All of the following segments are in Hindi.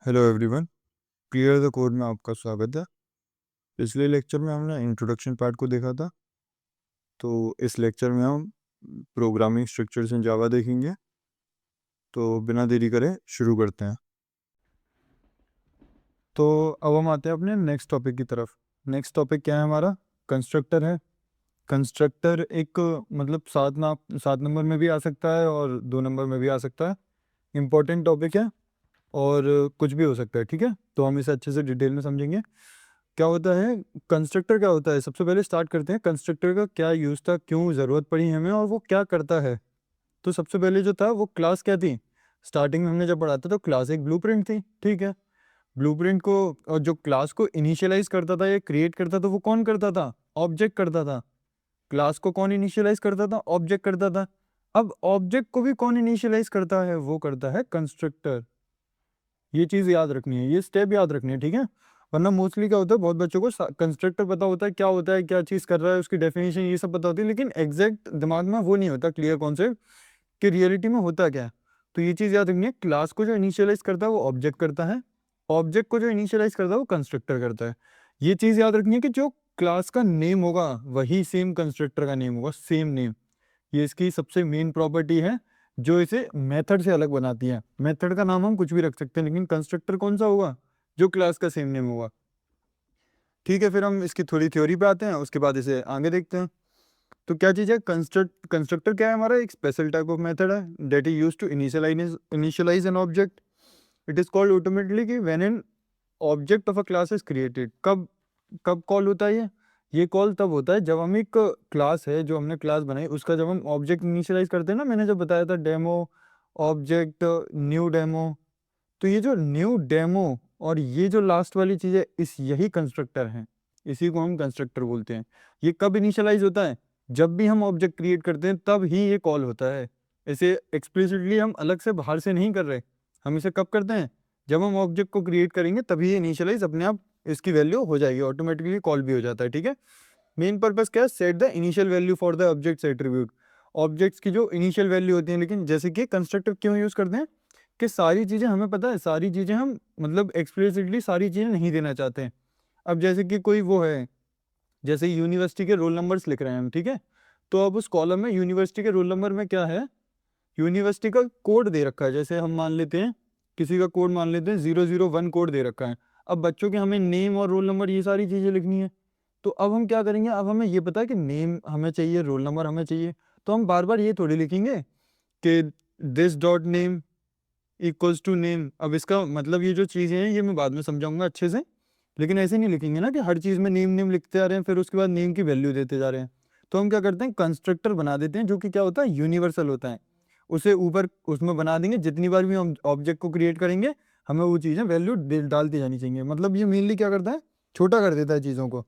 Hello everyone, clear the code में आपका स्वागत है। पिछले लेक्चर में हमने इंट्रोडक्शन पार्ट को देखा था, तो इस लेक्चर में हम प्रोग्रामिंग स्ट्रक्चर्स इन जावा देखेंगे। तो बिना देरी करे शुरू करते हैं। तो अब हम आते हैं अपने नेक्स्ट टॉपिक की तरफ। नेक्स्ट टॉपिक क्या है हमारा? कंस्ट्रक्टर है। कंस्ट्रक्टर एक मतलब 7 नंबर में भी आ सकता है और 2 नंबर में भी आ सकता है। इम्पोर्टेंट टॉपिक है और कुछ भी हो सकता है, ठीक है। तो हम इसे अच्छे से डिटेल में समझेंगे। क्या होता है कंस्ट्रक्टर, क्या होता है? सबसे पहले स्टार्ट करते हैं कंस्ट्रक्टर का क्या यूज़ था, क्यों ज़रूरत पड़ी हमें और वो क्या करता है। तो सबसे पहले जो था वो क्लास क्या थी? स्टार्टिंग में हमने जब पढ़ा था तो क्लास एक ब्लूप्रिंट थी, ठीक है। ब्लूप्रिंट को और जो क्लास को इनिशियलाइज करता था या क्रिएट करता था वो कौन करता था? ऑब्जेक्ट करता था। क्लास को कौन इनिशियलाइज करता था? ऑब्जेक्ट करता था। अब ऑब्जेक्ट को भी कौन इनिशियलाइज करता है? वो करता है कंस्ट्रक्टर। ये चीज़ याद रखनी है, ये स्टेप याद रखनी है, ठीक है। वरना मोस्टली क्या होता है, बहुत बच्चों को कंस्ट्रक्टर पता होता है, क्या होता है, क्या चीज़ कर रहा है, उसकी डेफिनेशन ये सब पता होती है, लेकिन एग्जैक्ट दिमाग में वो नहीं होता क्लियर कॉन्सेप्ट कि रियलिटी में होता क्या है। तो ये चीज़ याद रखनी है, क्लास को जो इनिशियलाइज करता है वो ऑब्जेक्ट करता है, ऑब्जेक्ट को जो इनिशियलाइज करता है वो कंस्ट्रक्टर करता है। ये चीज़ याद रखनी है कि जो क्लास का नेम होगा वही सेम कंस्ट्रक्टर का नेम होगा, सेम नेम। ये इसकी सबसे मेन प्रॉपर्टी है जो इसे मेथड से अलग बनाती है। मेथड का नाम हम कुछ भी रख सकते हैं, लेकिन कंस्ट्रक्टर कौन सा होगा? जो क्लास का सेम नेम होगा, ठीक है। फिर हम इसकी थोड़ी थ्योरी पे आते हैं, उसके बाद इसे आगे देखते हैं। तो क्या चीज़ है कंस्ट्रक्टर? क्या है हमारा? एक स्पेशल टाइप ऑफ मेथड है that is used to initialize an object. It is called automatically कि when an object of a class is created. कब कब कॉल होता है ये कॉल तब होता है जब हम एक क्लास है, जो हमने क्लास बनाई, उसका जब हम ऑब्जेक्ट इनिशियलाइज करते हैं ना, मैंने जो बताया था डेमो ऑब्जेक्ट न्यू डेमो। तो ये जो न्यू डेमो और ये जो लास्ट वाली चीज़ है, यही कंस्ट्रक्टर है। इसी को हम कंस्ट्रक्टर बोलते हैं। ये कब इनिशियलाइज होता है? जब भी हम ऑब्जेक्ट क्रिएट करते हैं तब ही ये कॉल होता है। इसे एक्सप्लिसिटली हम अलग से बाहर से नहीं कर रहे। हम इसे कब करते हैं? जब हम ऑब्जेक्ट को क्रिएट करेंगे तभी ये इनिशियलाइज अपने आप इसकी वैल्यू हो जाएगी, ऑटोमेटिकली कॉल भी हो जाता है, ठीक है। मेन पर्पस क्या है? Set the initial value for the objects attribute. Objects की जो इनिशियल वैल्यू होती है, लेकिन जैसे कि कंस्ट्रक्टर क्यों यूज करते हैं कि सारी चीज़ें हमें पता है, सारी चीज़ें हम मतलब एक्सप्लिसिटली सारी चीज़ें नहीं देना चाहते हैं। अब जैसे कि कोई वो है, जैसे यूनिवर्सिटी के रोल नंबर्स लिख रहे हैं हम, ठीक है। तो अब उस कॉलम में यूनिवर्सिटी के रोल नंबर में क्या है? यूनिवर्सिटी का कोड दे रखा है। जैसे हम मान लेते हैं किसी का कोड मान लेते हैं 001 कोड दे रखा है। अब बच्चों के हमें नेम और रोल नंबर ये सारी चीज़ें लिखनी है। तो अब हम क्या करेंगे? अब हमें ये पता है कि नेम हमें चाहिए, रोल नंबर हमें चाहिए। तो हम बार बार ये थोड़ी लिखेंगे कि this dot name equals to name. अब इसका मतलब ये जो चीज़ें हैं ये मैं बाद में समझाऊंगा अच्छे से, लेकिन ऐसे नहीं लिखेंगे ना कि हर चीज़ में नेम नेम लिखते आ रहे हैं फिर उसके बाद नेम की वैल्यू देते जा रहे हैं। तो हम क्या करते हैं, कंस्ट्रक्टर बना देते हैं जो कि क्या होता है, यूनिवर्सल होता है। उसे ऊपर उसमें बना देंगे, जितनी बार भी हम ऑब्जेक्ट को क्रिएट करेंगे हमें वो चीज़ें वैल्यू डालती जानी चाहिए। मतलब ये मेनली क्या करता है, छोटा कर देता है चीज़ों को।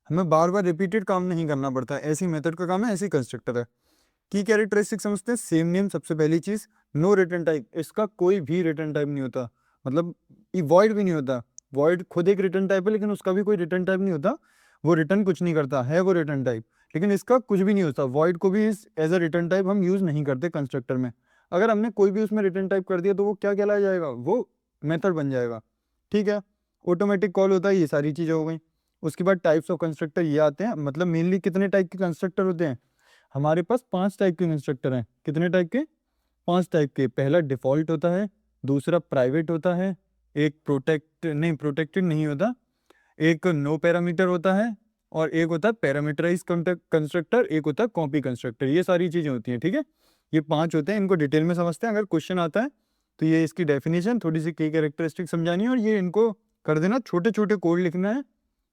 हमें बार बार रिपीटेड काम नहीं करना पड़ता है। ऐसी मेथड का काम है, ऐसी कंस्ट्रक्टर है। की कैरेक्टरिस्टिक समझते हैं। सेम नेम सबसे पहली चीज। नो रिटर्न टाइप, इसका कोई भी रिटर्न टाइप नहीं होता। मतलब वॉइड भी नहीं होता। वॉइड खुद एक रिटर्न टाइप है, लेकिन उसका भी कोई रिटर्न टाइप नहीं होता। वो रिटर्न कुछ नहीं करता है, वो रिटर्न टाइप। लेकिन इसका कुछ भी नहीं होता। वॉइड को भी एज अ रिटर्न टाइप हम यूज नहीं करते कंस्ट्रक्टर में। अगर हमने कोई भी उसमें रिटर्न टाइप कर दिया तो वो क्या कहलाया जाएगा? वो मेथड बन जाएगा, ठीक है। ऑटोमेटिक कॉल होता है, ये सारी चीजें हो गई। उसके बाद टाइप्स ऑफ कंस्ट्रक्टर ये आते हैं। मतलब मेनली कितने टाइप के कंस्ट्रक्टर होते हैं? हमारे पास 5 टाइप के इंस्ट्रक्टर हैं। कितने टाइप के? 5 टाइप के। पहला डिफ़ॉल्ट होता है, दूसरा प्राइवेट होता है, एक प्रोटेक्टेड नहीं होता, एक नो पैरामीटर होता है, और एक होता है पैरामीटराइज कंस्ट्रक्टर, एक होता है कॉपी कंस्ट्रक्टर। ये सारी चीज़ें होती हैं, ठीक है। ये 5 होते हैं, इनको डिटेल में समझते हैं। अगर क्वेश्चन आता है तो ये इसकी डेफिनेशन, थोड़ी सी की कैरेक्टरिस्टिक समझानी है, और ये इनको कर देना, छोटे छोटे कोड लिखना है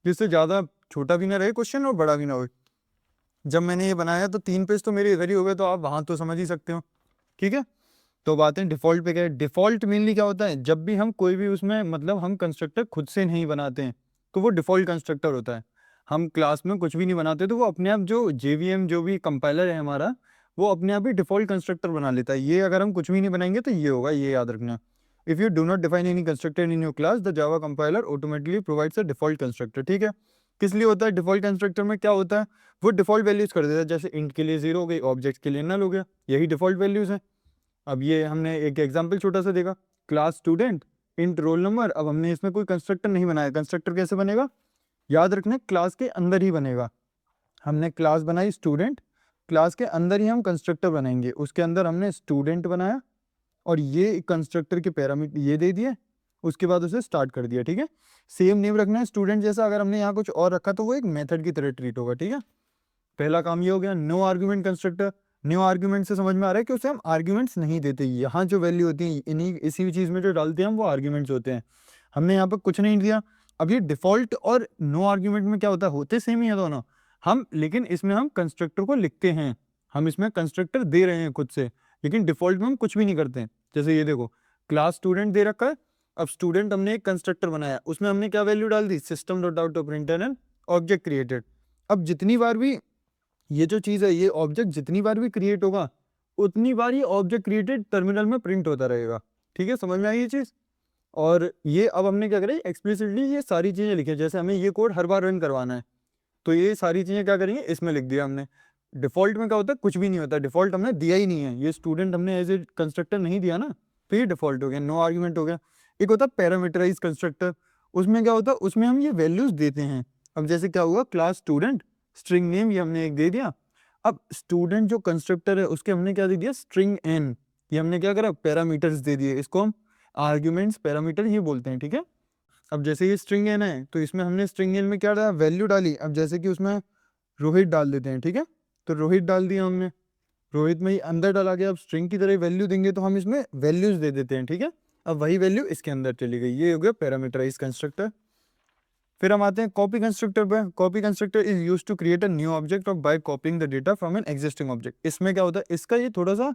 जिससे ज़्यादा छोटा भी ना रहे क्वेश्चन और बड़ा भी ना हो। जब मैंने ये बनाया तो 3 पेज तो मेरे इधर ही हो गए, तो आप वहां तो समझ ही सकते हो, ठीक है। तो बात है डिफॉल्ट पे। क्या है डिफॉल्ट? मेनली क्या होता है, जब भी हम कोई भी उसमें मतलब हम कंस्ट्रक्टर खुद से नहीं बनाते हैं तो वो डिफॉल्ट कंस्ट्रक्टर होता है। हम क्लास में कुछ भी नहीं बनाते तो वो अपने आप, जो जेवीएम जो भी कंपाइलर है हमारा, वो अपने आप ही डिफॉल्ट कंस्ट्रक्टर बना लेता है। ये अगर हम कुछ भी नहीं बनाएंगे तो ये होगा, ये याद रखना। If you do not define any constructor in your class, the Java compiler automatically provides a default constructor, ठीक है। किस लिए होता है डिफॉल्ट कंस्ट्रक्टर में? क्या होता है, वो डिफॉल्ट वैल्यूज कर देता है। जैसे इंट के लिए 0 हो गई, ऑब्जेक्ट के लिए नल हो गया, यही डिफॉल्ट वैल्यूज है। अब ये हमने एक एग्जांपल छोटा सा देखा, class student int roll number. अब हमने इसमें कोई कंस्ट्रक्टर नहीं बनाया, कंस्ट्रक्टर कैसे बनेगा, याद रखना क्लास के अंदर ही बनेगा। हमने क्लास बनाई स्टूडेंट, क्लास के अंदर ही हम कंस्ट्रक्टर बनाएंगे, उसके अंदर हमने स्टूडेंट बनाया और ये कंस्ट्रक्टर के पैरामीटर ये दे दिए, उसके बाद उसे स्टार्ट कर दिया। ठीक है, सेम नेम रखना है स्टूडेंट जैसा। अगर हमने यहाँ कुछ और रखा तो वो एक मेथड की तरह ट्रीट होगा। ठीक है, पहला काम ये हो गया। No argument constructor, no argument से समझ में आ रहा है कि उसे हम आर्ग्यूमेंट्स नहीं देते। यहाँ जो वैल्यू होती है इन्हीं इसी चीज़ में जो डालते हैं हम वो आर्ग्यूमेंट्स होते हैं। हमने यहाँ पर कुछ नहीं दिया। अब ये डिफॉल्ट और नो आर्ग्यूमेंट में क्या होता है, होते सेम ही है दोनों हम, लेकिन इसमें हम कंस्ट्रक्टर को लिखते हैं, हम इसमें कंस्ट्रक्टर दे रहे हैं खुद से, लेकिन डिफॉल्ट में हम कुछ भी नहीं करते हैं। जैसे ये देखो, क्लास स्टूडेंट दे रखा है, अब स्टूडेंट हमने एक कंस्ट्रक्टर बनाया, उसमें हमने क्या वैल्यू डाल दी, system dot out of println object created. अब जितनी बार भी ये जो चीज़ है, ये ऑब्जेक्ट जितनी बार भी क्रिएट होगा उतनी बार ये ऑब्जेक्ट क्रिएटेड टर्मिनल में प्रिंट होता रहेगा। ठीक है, समझ में आई ये चीज़। और ये अब हमने क्या करें, एक्सप्लिसिटली ये सारी चीज़ें लिखी है। जैसे हमें ये कोड हर बार रन करवाना है तो ये सारी चीज़ें क्या करेंगे, इसमें लिख दिया हमने। डिफॉल्ट में क्या होता है, कुछ भी नहीं होता, डिफॉल्ट हमने दिया ही नहीं है, ये स्टूडेंट हमने एज ए कंस्ट्रक्टर नहीं दिया ना, तो ये डिफॉल्ट हो गया, नो आर्ग्यूमेंट हो गया। एक होता है पैरामीटराइज कंस्ट्रक्टर, उसमें क्या होता है, उसमें हम ये वैल्यूज देते हैं। अब जैसे क्या हुआ, क्लास स्टूडेंट स्ट्रिंग नेम ये हमने एक दे दिया। अब स्टूडेंट जो कंस्ट्रक्टर है उसके हमने क्या दे दिया, स्ट्रिंग एन, ये हमने क्या करा, पैरामीटर्स दे दिए, इसको हम आर्ग्यूमेंट्स पैरामीटर ये बोलते हैं। ठीक है, अब जैसे ये स्ट्रिंग एन है तो इसमें हमने स्ट्रिंग एन में क्या डाला, वैल्यू डाली। अब जैसे कि उसमें रोहित डाल देते हैं। ठीक है, तो रोहित डाल दिया हमने, रोहित में ही अंदर डाला गया। अब स्ट्रिंग की तरह वैल्यू देंगे तो हम इसमें वैल्यूज दे देते हैं। ठीक है, अब वही वैल्यू इसके अंदर चली गई, ये हो गया पैरामीटराइज कंस्ट्रक्टर। फिर हम आते हैं कॉपी कंस्ट्रक्टर पे। Copy constructor is use to create a new object और by copying the data from an existing object. इसमें क्या होता है, इसका ये थोड़ा सा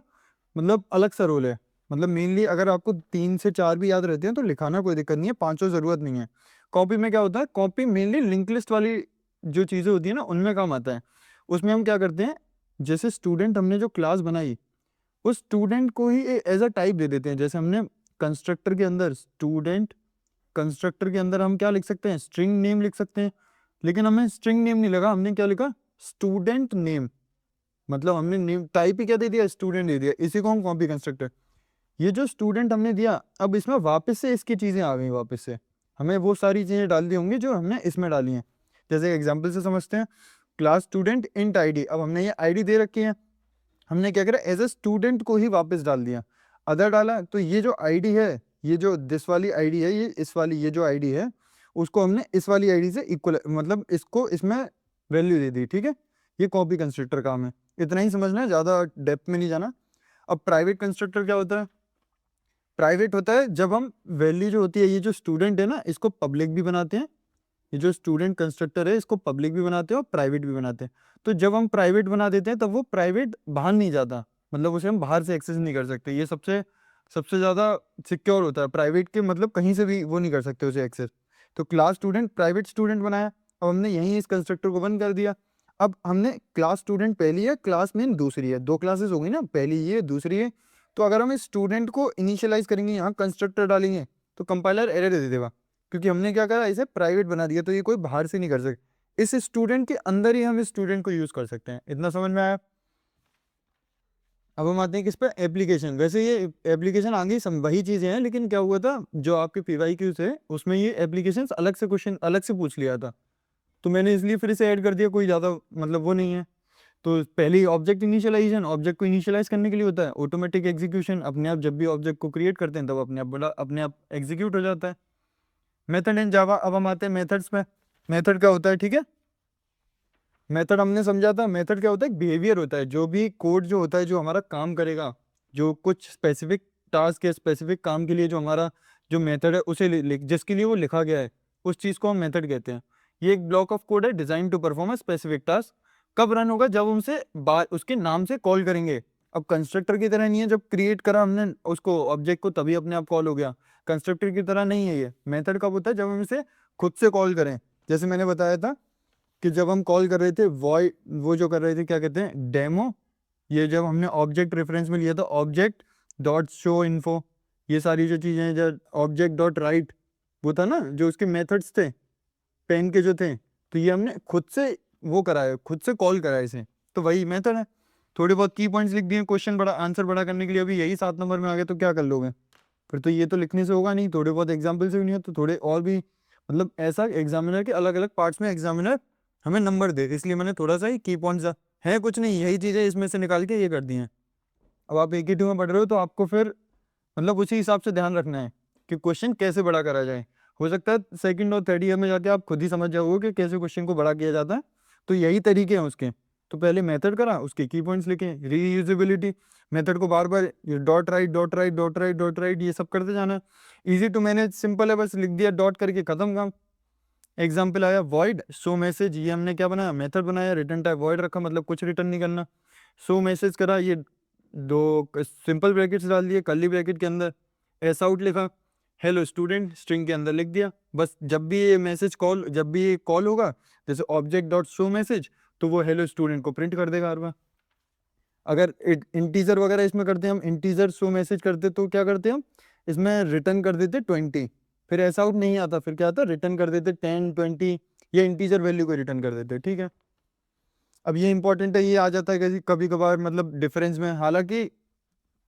मतलब अलग सा रोल है। मतलब मेनली अगर आपको 3 से 4 भी याद रहते हैं तो लिखाना कोई दिक्कत नहीं है, 5 जरूरत नहीं है। कॉपी में क्या होता है, कॉपी मेनली लिंक लिस्ट वाली जो चीज़ें होती है ना उनमें काम आता है। उसमें हम क्या करते हैं, जैसे स्टूडेंट हमने जो क्लास बनाई उस स्टूडेंट को ही एज अ टाइप दे देते हैं। जैसे हमने कंस्ट्रक्टर के अंदर स्टूडेंट, कंस्ट्रक्टर के अंदर हम क्या लिख सकते हैं, स्ट्रिंग नेम लिख सकते हैं, लेकिन हमें स्ट्रिंग नेम नहीं लगा, हमने क्या लिखा, स्टूडेंट नेम। मतलब हमने नेम टाइप ही क्या दे दिया, स्टूडेंट दे दिया, इसी को हम कॉपी कंस्ट्रक्टर। ये जो स्टूडेंट हमने दिया, अब इसमें वापस से इसकी चीज़ें आ गई, वापस से हमें वो सारी चीज़ें डाल दी होंगी जो हमने इसमें डाली हैं। जैसे एग्जाम्पल से समझते हैं, क्लास स्टूडेंट इंट आईडी, अब हमने ये आईडी दे रखी है, हमने क्या करा, एज ए स्टूडेंट को ही वापस डाल दिया, अदर डाला। तो ये जो आईडी है, ये जो दिस वाली आईडी है, ये इस वाली ये जो आईडी है उसको हमने इस वाली आईडी से इक्वल, मतलब इसको इसमें वैल्यू दे दी। ठीक है, ये कॉपी कंस्ट्रक्टर काम है, इतना ही समझना है, ज़्यादा डेप्थ में नहीं जाना। अब प्राइवेट कंस्ट्रक्टर क्या होता है, प्राइवेट होता है जब हम वैल्यू जो होती है, ये जो स्टूडेंट है ना इसको पब्लिक भी बनाते हैं, ये जो स्टूडेंट कंस्ट्रक्टर है इसको पब्लिक भी बनाते हैं और प्राइवेट भी बनाते हैं। तो जब हम प्राइवेट बना देते हैं तब वो प्राइवेट बाहर नहीं जाता, मतलब उसे हम बाहर से एक्सेस नहीं कर सकते। ये सबसे सबसे ज़्यादा सिक्योर होता है प्राइवेट के, मतलब कहीं से भी वो नहीं कर सकते उसे एक्सेस। तो क्लास स्टूडेंट प्राइवेट स्टूडेंट बनाया, अब हमने यहीं इस कंस्ट्रक्टर को बंद कर दिया। अब हमने क्लास स्टूडेंट पहली है, क्लास मेन दूसरी है, 2 क्लासेस हो गई ना, पहली ये दूसरी है। तो अगर हम इस स्टूडेंट को इनिशियलाइज करेंगे, यहाँ कंस्ट्रक्टर डालेंगे तो कंपाइलर एरर दे देगा, क्योंकि हमने क्या करा, इसे प्राइवेट बना दिया, तो ये कोई बाहर से नहीं कर सकते। इस स्टूडेंट के अंदर ही हम इस स्टूडेंट को यूज कर सकते हैं। इतना समझ में आया। अब हम आते हैं किस पे, एप्लीकेशन। वैसे ये एप्लीकेशन आगे वही चीजें हैं, लेकिन क्या हुआ था, जो आपके PYQ थे उसमें ये एप्लीकेशन अलग से क्वेश्चन अलग से पूछ लिया था, तो मैंने इसलिए फिर इसे ऐड कर दिया, कोई ज़्यादा मतलब वो नहीं है। तो पहली ऑब्जेक्ट इनिशियलाइजेशन, ऑब्जेक्ट को इनिशियलाइज करने के लिए होता है। ऑटोमेटिक एग्जीक्यूशन, अपने आप जब भी ऑब्जेक्ट को क्रिएट करते हैं तब अपने आप एग्जीक्यूट हो जाता है। मेथड इन जावा। अब हम आते हैं मेथड्स पे। मेथड क्या होता है, ठीक है, मेथड हमने समझा था। मेथड क्या होता है, बिहेवियर होता है, जो भी कोड जो होता है जो हमारा काम करेगा, जो कुछ स्पेसिफिक टास्क या स्पेसिफिक काम के लिए जो हमारा जो मेथड है उसे जिसके लिए वो लिखा गया है, उस चीज़ को हम मेथड कहते हैं। ये एक ब्लॉक ऑफ कोड है design to perform a specific task. कब रन होगा, जब हमसे उसके नाम से कॉल करेंगे। अब कंस्ट्रक्टर की तरह नहीं है, जब क्रिएट करा हमने उसको ऑब्जेक्ट को तभी अपने आप कॉल हो गया। कंस्ट्रक्टर की तरह नहीं है ये। मेथड कब होता है, जब हम इसे खुद से कॉल करें। जैसे मैंने बताया था कि जब हम कॉल कर रहे थे वॉइड, वो जो कर रहे थे क्या कहते हैं, डेमो, ये जब हमने ऑब्जेक्ट रेफरेंस में लिया था, ऑब्जेक्ट डॉट शो इन्फो, ये सारी जो चीज़ें हैं, जब ऑब्जेक्ट डॉट राइट, वो था ना जो उसके मेथड्स थे पेन के जो थे, तो ये हमने खुद से वो कराया, खुद से कॉल कराया इसे, तो वही मेथड है। थोड़े बहुत की पॉइंट्स लिख दिए, क्वेश्चन बड़ा आंसर बड़ा करने के लिए। अभी यही 7 नंबर में आ गए तो क्या कर लोगे। फिर तो ये तो लिखने से होगा नहीं, थोड़े बहुत एग्जाम्पल से भी नहीं हो, तो थोड़े और भी मतलब ऐसा एग्जामिनर के अलग अलग पार्ट्स में एग्जामिनर हमें नंबर दे, इसलिए मैंने थोड़ा सा ही की पॉइंट्स है, कुछ नहीं, यही चीज़ें इसमें से निकाल के ये कर दी हैं। अब आप एक ही टू में पढ़ रहे हो तो आपको फिर मतलब उसी हिसाब से ध्यान रखना है कि क्वेश्चन कैसे बड़ा करा जाए। हो सकता है सेकंड और थर्ड ईयर में जाके आप खुद ही समझ जाओगे कि कैसे क्वेश्चन को बड़ा किया जाता है, तो यही तरीके हैं उसके। तो पहले मेथड करा, उसके की पॉइंट्स लिखे, रीयूजेबिलिटी, मेथड को बार बार dot write dot write dot write dot write ये सब करते जाना। इजी टू मैनेज, सिंपल है, बस लिख दिया डॉट करके खत्म काम। एग्जाम्पल आया वॉइड शो मैसेज, ये हमने क्या बनाया, मेथड बनाया, रिटर्न टाइप वॉइड रखा, मतलब कुछ रिटर्न नहीं करना। शो मैसेज करा, ये दो सिंपल ब्रैकेट्स डाल दिए, कर्ली ब्रैकेट के अंदर एस आउट लिखा, हेलो स्टूडेंट स्ट्रिंग के अंदर लिख दिया। बस जब भी ये मैसेज कॉल, जब भी ये कॉल होगा जैसे ऑब्जेक्ट डॉट शो मैसेज, तो वो हेलो स्टूडेंट को प्रिंट कर देगा हर बार। अगर इंटीजर वगैरह इसमें करते हैं हम, इंटीजर शो मैसेज करते तो क्या करते हम, इसमें रिटर्न कर देते 20, फिर ऐसा आउट नहीं आता, फिर क्या आता, रिटर्न कर देते 10 20, ये इंटीजर वैल्यू को रिटर्न कर देते, ठीक है। अब ये इंपॉर्टेंट है, ये आ जाता है कभी कभार मतलब डिफरेंस में, हालांकि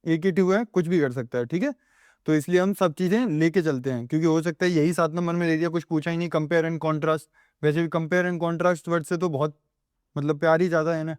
एक ही टू है, कुछ भी कर सकता है, ठीक है। तो इसलिए हम सब चीज़ें लेके चलते हैं, क्योंकि हो सकता है यही 7 नंबर में दे दिया, कुछ पूछा ही नहीं, कंपेयर एंड कॉन्ट्रास्ट, वैसे भी कंपेयर एंड कॉन्ट्रास्ट वर्ड से तो बहुत मतलब प्यार ही ज़्यादा है ना।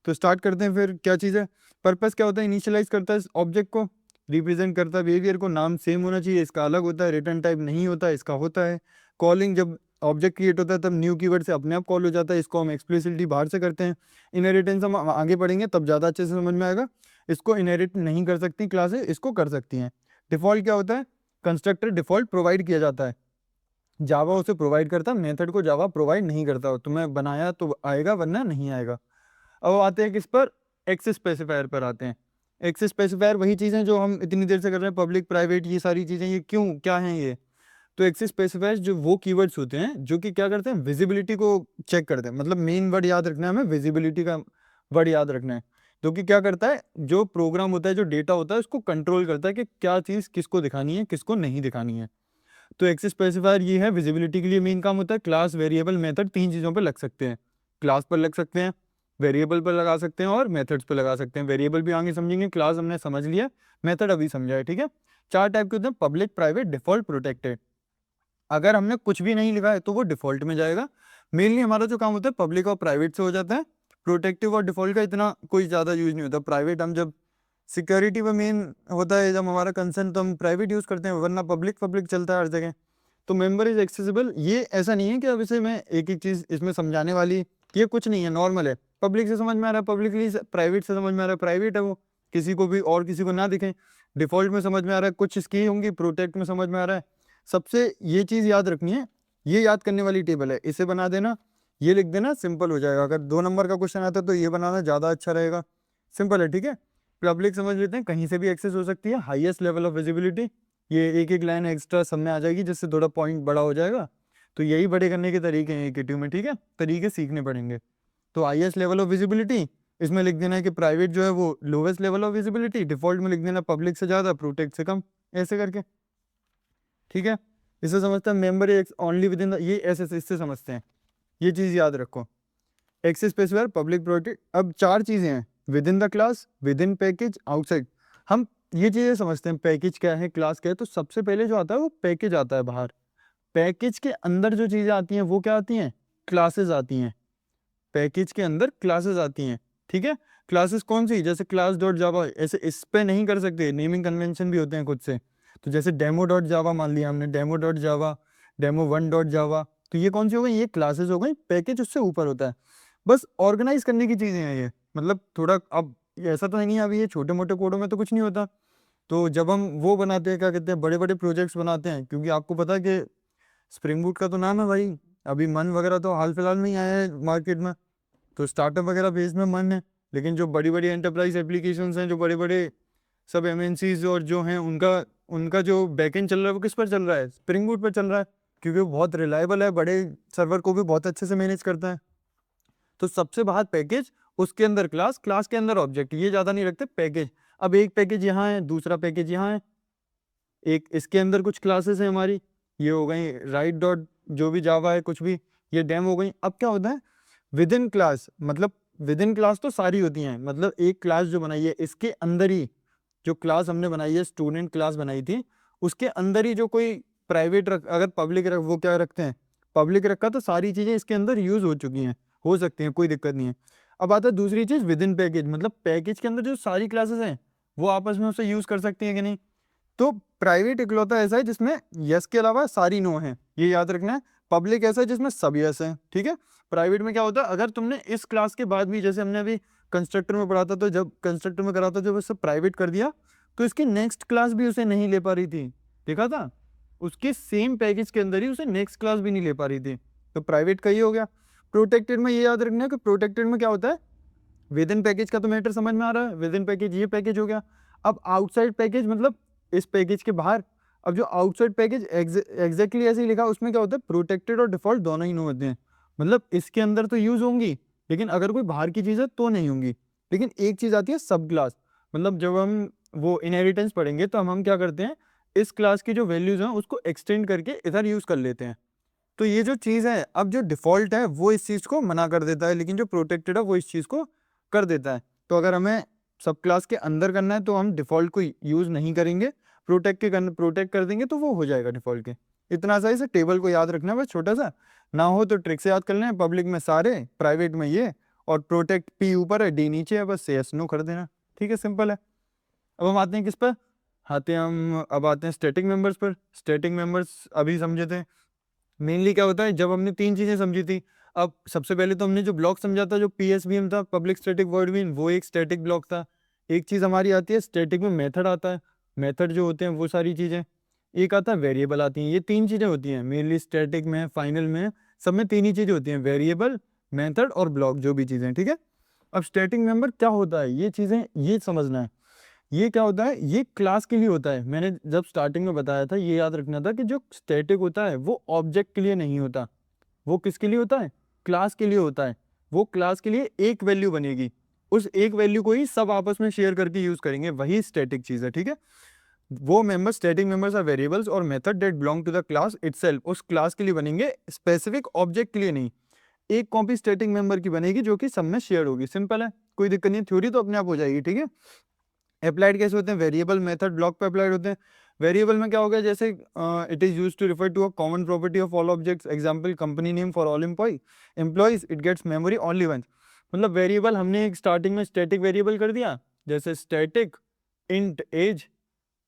तो स्टार्ट करते हैं, फिर क्या चीज़ है, पर्पस क्या होता है, इनिशियलाइज करता है ऑब्जेक्ट को, रिप्रेजेंट करता है बिहेवियर को, नाम सेम होना चाहिए, इसका अलग होता है, रिटर्न टाइप नहीं होता है, इसका होता है। कॉलिंग, जब ऑब्जेक्ट क्रिएट होता है तब न्यू कीवर्ड से अपने आप कॉल हो जाता है, इसको हम एक्सप्लिसिटली बाहर से करते हैं। इनहेरिटेंस हम आगे पढ़ेंगे तब ज़्यादा अच्छे से समझ में आएगा, इसको इनहेरिट नहीं कर सकती क्लासेस, इसको कर सकती हैं। डिफ़ॉल्ट क्या होता है, कंस्ट्रक्टर डिफ़ॉल्ट प्रोवाइड किया जाता है, जावा उसे प्रोवाइड करता है, मेथड को जावा प्रोवाइड नहीं करता, तुम्हें बनाया तो आएगा वरना नहीं आएगा। अब आते हैं किस पर, एक्सेस स्पेसिफायर पर आते हैं। एक्सेस स्पेसिफायर वही चीज़ें जो हम इतनी देर से कर रहे हैं, पब्लिक प्राइवेट ये सारी चीज़ें, ये क्यों क्या हैं ये। तो एक्सेस स्पेसिफायर जो वो कीवर्ड्स होते हैं जो कि क्या करते हैं, विजिबिलिटी को चेक करते हैं, मतलब मेन वर्ड याद रखना है हमें, विजिबिलिटी का वर्ड याद रखना है, जो कि क्या करता है, जो प्रोग्राम होता है, जो डेटा होता है, उसको कंट्रोल करता है कि क्या चीज़ किसको दिखानी है, किसको नहीं दिखानी है। तो एक्सेस स्पेसिफायर ये है, विजिबिलिटी के लिए मेन काम होता है। क्लास, वेरिएबल, मेथड, 3 चीज़ों पर लग सकते हैं, क्लास पर लग सकते हैं, वेरिएबल पर लगा सकते हैं और मेथड्स पर लगा सकते हैं। वेरिएबल भी आगे समझेंगे, क्लास हमने समझ लिया, मेथड अभी समझा है, ठीक है। 4 टाइप के होते हैं, पब्लिक, प्राइवेट, डिफॉल्ट, प्रोटेक्टेड। अगर हमने कुछ भी नहीं लिखा है तो वो डिफॉल्ट में जाएगा। मेनली हमारा जो काम होता है पब्लिक और प्राइवेट से हो जाता है, प्रोटेक्टिव और डिफॉल्ट का इतना कोई ज़्यादा यूज नहीं होता। प्राइवेट हम जब सिक्योरिटी पे मेन होता है, जब हमारा कंसर्न, तो हम प्राइवेट यूज़ करते हैं, वरना पब्लिक पब्लिक चलता है हर जगह। तो मेंबर इज एक्सेसिबल, ये ऐसा नहीं है कि अब इसे मैं एक एक चीज़ इसमें समझाने वाली, ये कुछ नहीं है, नॉर्मल है। पब्लिक से समझ में आ रहा है पब्लिकली, प्राइवेट से समझ में आ रहा है प्राइवेट है, वो किसी को भी और किसी को ना दिखे। डिफॉल्ट में समझ में आ रहा है, कुछ इसकी होंगी, प्रोटेक्ट में समझ में आ रहा है। सबसे ये चीज़ याद रखनी है, ये याद करने वाली टेबल है, इसे बना देना, ये लिख देना, सिंपल हो जाएगा। अगर 2 नंबर का क्वेश्चन आता है तो ये बनाना ज़्यादा अच्छा रहेगा, सिंपल है, ठीक है। पब्लिक समझ लेते हैं, कहीं से भी एक्सेस हो सकती है, हाईएस्ट लेवल ऑफ विजिबिलिटी, ये एक एक लाइन एक्स्ट्रा सब में आ जाएगी जिससे थोड़ा पॉइंट बड़ा हो जाएगा। तो यही बड़े करने के तरीके हैं एक में, ठीक है, तरीके सीखने पड़ेंगे। तो हाईएस्ट लेवल ऑफ विजिबिलिटी, इसमें लिख देना है कि प्राइवेट जो है वो lowest level of visibility, default में लिख देना पब्लिक से ज़्यादा, प्रोटेक्ट से कम, ऐसे करके, ठीक है। इसे समझते हैं member only within the, ये ऐसे इससे समझते हैं, ये चीज़ याद रखो। Access specifier, public, protect. अब 4 चीज़ें हैं, within the class, within package, outside. हम ये चीज़ें समझते हैं, पैकेज क्या है, क्लास क्या है। तो सबसे पहले जो आता है वो पैकेज आता है बाहर, पैकेज के अंदर जो चीज़ें आती हैं वो क्या आती हैं, क्लासेस आती हैं, पैकेज के अंदर क्लासेस आती हैं, ठीक है। क्लासेस कौन सी, जैसे क्लास डॉट जावा, ऐसे इस पे नहीं कर सकते, नेमिंग कन्वेंशन भी होते हैं खुद से। तो जैसे डेमो डॉट जावा मान लिया हमने, डेमो डॉट जावा, डेमो 1 डॉट जावा, तो ये कौन सी हो गई, ये क्लासेस हो गई, पैकेज उससे ऊपर होता है। बस ऑर्गेनाइज करने की चीज़ें हैं ये, मतलब थोड़ा, अब ये ऐसा तो नहीं है, अभी ये छोटे मोटे कोडों में तो कुछ नहीं होता। तो जब हम वो बनाते हैं, क्या कहते हैं, बड़े बड़े प्रोजेक्ट्स बनाते हैं, क्योंकि आपको पता है कि स्प्रिंग बूट का तो नाम है भाई, अभी मन वगैरह तो हाल फिलहाल में ही आया है मार्केट में, तो स्टार्टअप वगैरह बेस में मन है। लेकिन जो बड़ी बड़ी एंटरप्राइज एप्लीकेशंस हैं, जो बड़े बड़े सब एमएनसीज और जो हैं, उनका उनका जो बैकएंड चल रहा है वो किस पर चल रहा है, स्प्रिंग बूट पर चल रहा है, क्योंकि वो बहुत रिलायबल है, बड़े सर्वर को भी बहुत अच्छे से मैनेज करता है। तो सबसे बाहर पैकेज, उसके अंदर क्लास, क्लास के अंदर ऑब्जेक्ट, ये ज़्यादा नहीं रखते पैकेज। अब एक पैकेज यहाँ है, दूसरा पैकेज यहाँ है, एक इसके अंदर कुछ क्लासेस हैं हमारी, ये हो गई राइट डॉट जो भी जावा है कुछ भी, ये डेम हो गई। अब क्या होता है, विद इन क्लास, मतलब विद इन क्लास तो सारी होती हैं, मतलब एक क्लास जो बनाई है इसके अंदर ही जो क्लास हमने बनाई है, स्टूडेंट क्लास बनाई थी, उसके अंदर ही जो कोई प्राइवेट रख, अगर पब्लिक रख, वो क्या रखते हैं, पब्लिक रखा, तो सारी चीज़ें इसके अंदर यूज़ हो चुकी हैं, हो सकती हैं, कोई दिक्कत नहीं है। अब आता है दूसरी चीज़, विद इन पैकेज, मतलब पैकेज के अंदर जो सारी क्लासेस हैं वो आपस में उसे यूज़ कर सकती हैं कि नहीं। तो प्राइवेट इकलौता ऐसा है जिसमें यस के अलावा सारी नो है, ये याद रखना है। पब्लिक ऐसा है जिसमें सब यस है, ठीक है। प्राइवेट में क्या होता है, अगर तुमने इस क्लास के बाद भी, जैसे हमने अभी कंस्ट्रक्टर में पढ़ा था, तो जब कंस्ट्रक्टर में करा था, जब उसे प्राइवेट कर दिया तो इसकी नेक्स्ट क्लास भी उसे नहीं ले पा रही थी, देखा था, उसके सेम पैकेज के अंदर ही उसे नेक्स्ट क्लास भी नहीं ले पा रही थी। तो प्राइवेट का ये हो गया। प्रोटेक्टेड में ये याद रखना है कि प्रोटेक्टेड में क्या होता है, विद इन पैकेज का तो मैटर समझ में आ रहा है, विद इन पैकेज ये पैकेज हो गया। अब आउटसाइड पैकेज मतलब इस पैकेज के बाहर। अब जो आउटसाइड पैकेज एग्जैक्टली ऐसे ही लिखा, उसमें क्या होता है, प्रोटेक्टेड और डिफॉल्ट दोनों ही नो होते हैं, मतलब इसके अंदर तो यूज होंगी, लेकिन अगर कोई बाहर की चीज़ है तो नहीं होंगी। लेकिन एक चीज़ आती है सब क्लास, मतलब जब हम वो इनहेरिटेंस पढ़ेंगे तो हम क्या करते हैं, इस क्लास की जो वैल्यूज हैं उसको एक्सटेंड करके इधर यूज कर लेते हैं। तो ये जो चीज़ है, अब जो डिफ़ॉल्ट है वो इस चीज़ को मना कर देता है, लेकिन जो प्रोटेक्टेड है वो इस चीज़ को कर देता है। तो अगर हमें सब क्लास के अंदर करना है तो हम डिफ़ॉल्ट को यूज़ नहीं करेंगे, प्रोटेक्ट कर देंगे तो वो हो जाएगा डिफ़ॉल्ट के। इतना सा, इसे टेबल को याद रखना है बस, छोटा सा, ना हो तो ट्रिक से याद कर लें। पब्लिक में सारे, प्राइवेट में ये, और प्रोटेक्ट पी ऊपर है, डी नीचे है, बस यस नो कर देना, ठीक है, सिंपल है। अब हम आते हैं किस पर, अब आते हैं स्टैटिक मेंबर्स पर। स्टैटिक मेंबर्स अभी समझे थे। मेनली क्या होता है, जब हमने तीन चीज़ें समझी थी, अब सबसे पहले तो हमने जो ब्लॉक समझा था, जो पीएसवीएम था, पब्लिक स्टैटिक वॉइड मेन, वो एक स्टैटिक ब्लॉक था। एक चीज़ हमारी आती है स्टैटिक में, मेथड आता है, मेथड जो होते हैं वो सारी चीज़ें। एक आता है वेरिएबल आती हैं, ये तीन चीज़ें होती हैं मेनली स्टैटिक में, फाइनल में, सब में तीन ही चीज़ें होती हैं, वेरिएबल, मेथड और ब्लॉक, जो भी चीज़ें, ठीक है। अब स्टैटिक मेंबर क्या होता है, ये चीज़ें ये समझना है। ये क्या होता है, ये क्लास के लिए होता है। मैंने जब स्टार्टिंग में बताया था, ये याद रखना था कि जो स्टैटिक होता है वो ऑब्जेक्ट के लिए नहीं होता, वो किसके लिए होता है, क्लास के लिए होता है। वो क्लास के लिए एक वैल्यू बनेगी, उस एक वैल्यू को ही सब आपस में शेयर करके यूज करेंगे, वही स्टैटिक चीज है, ठीक है। वो members, static members are variables और method that belong to the class itself, उस क्लास के लिए बनेंगे, स्पेसिफिक ऑब्जेक्ट के लिए नहीं। एक कॉपी स्टैटिक मेंबर की बनेगी जो कि सब में शेयर होगी, सिंपल है, कोई दिक्कत नहीं, थ्योरी तो अपने आप हो जाएगी, ठीक है। अप्लाइड कैसे होते हैं, वेरिएबल, मेथड, ब्लॉक पे अप्लाइड होते हैं। वेरिएबल में क्या होगा, जैसे it is used to refer to a common property of all objects, example company name for all employees, it gets memory only once. मतलब वेरिएबल हमने एक स्टार्टिंग में स्टैटिक वेरिएबल कर दिया, जैसे स्टैटिक इंट एज,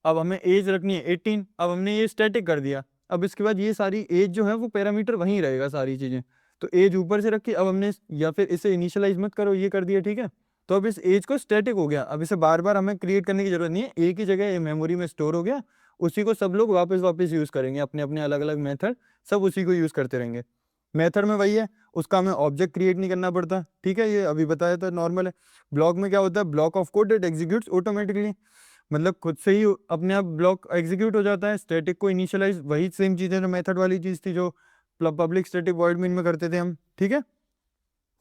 अब हमें एज रखनी है 18, अब हमने ये स्टैटिक कर दिया। अब इसके बाद ये सारी एज जो है वो पैरामीटर वहीं रहेगा, सारी चीज़ें, तो एज ऊपर से रखी, अब हमने या फिर इसे इनिशियलाइज मत करो, ये कर दिया, ठीक है। तो अब इस एज को स्टैटिक हो गया, अब इसे बार बार हमें क्रिएट करने की जरूरत नहीं है, एक ही जगह मेमोरी में स्टोर हो गया, उसी को सब लोग वापस वापस यूज़ करेंगे, अपने अपने अलग अलग मेथड, सब उसी को यूज़ करते रहेंगे। मेथड में वही है, उसका हमें ऑब्जेक्ट क्रिएट नहीं करना पड़ता, ठीक है, ये अभी बताया था, नॉर्मल है। ब्लॉक में क्या होता है, block of code that executes automatically, मतलब खुद से ही अपने आप ब्लॉक एग्जीक्यूट हो जाता है। स्टैटिक को इनिशियलाइज, वही सेम चीज़ है जो मेथड वाली चीज़ थी, जो पब्लिक स्टैटिक वॉइड मेन में करते थे हम, ठीक है।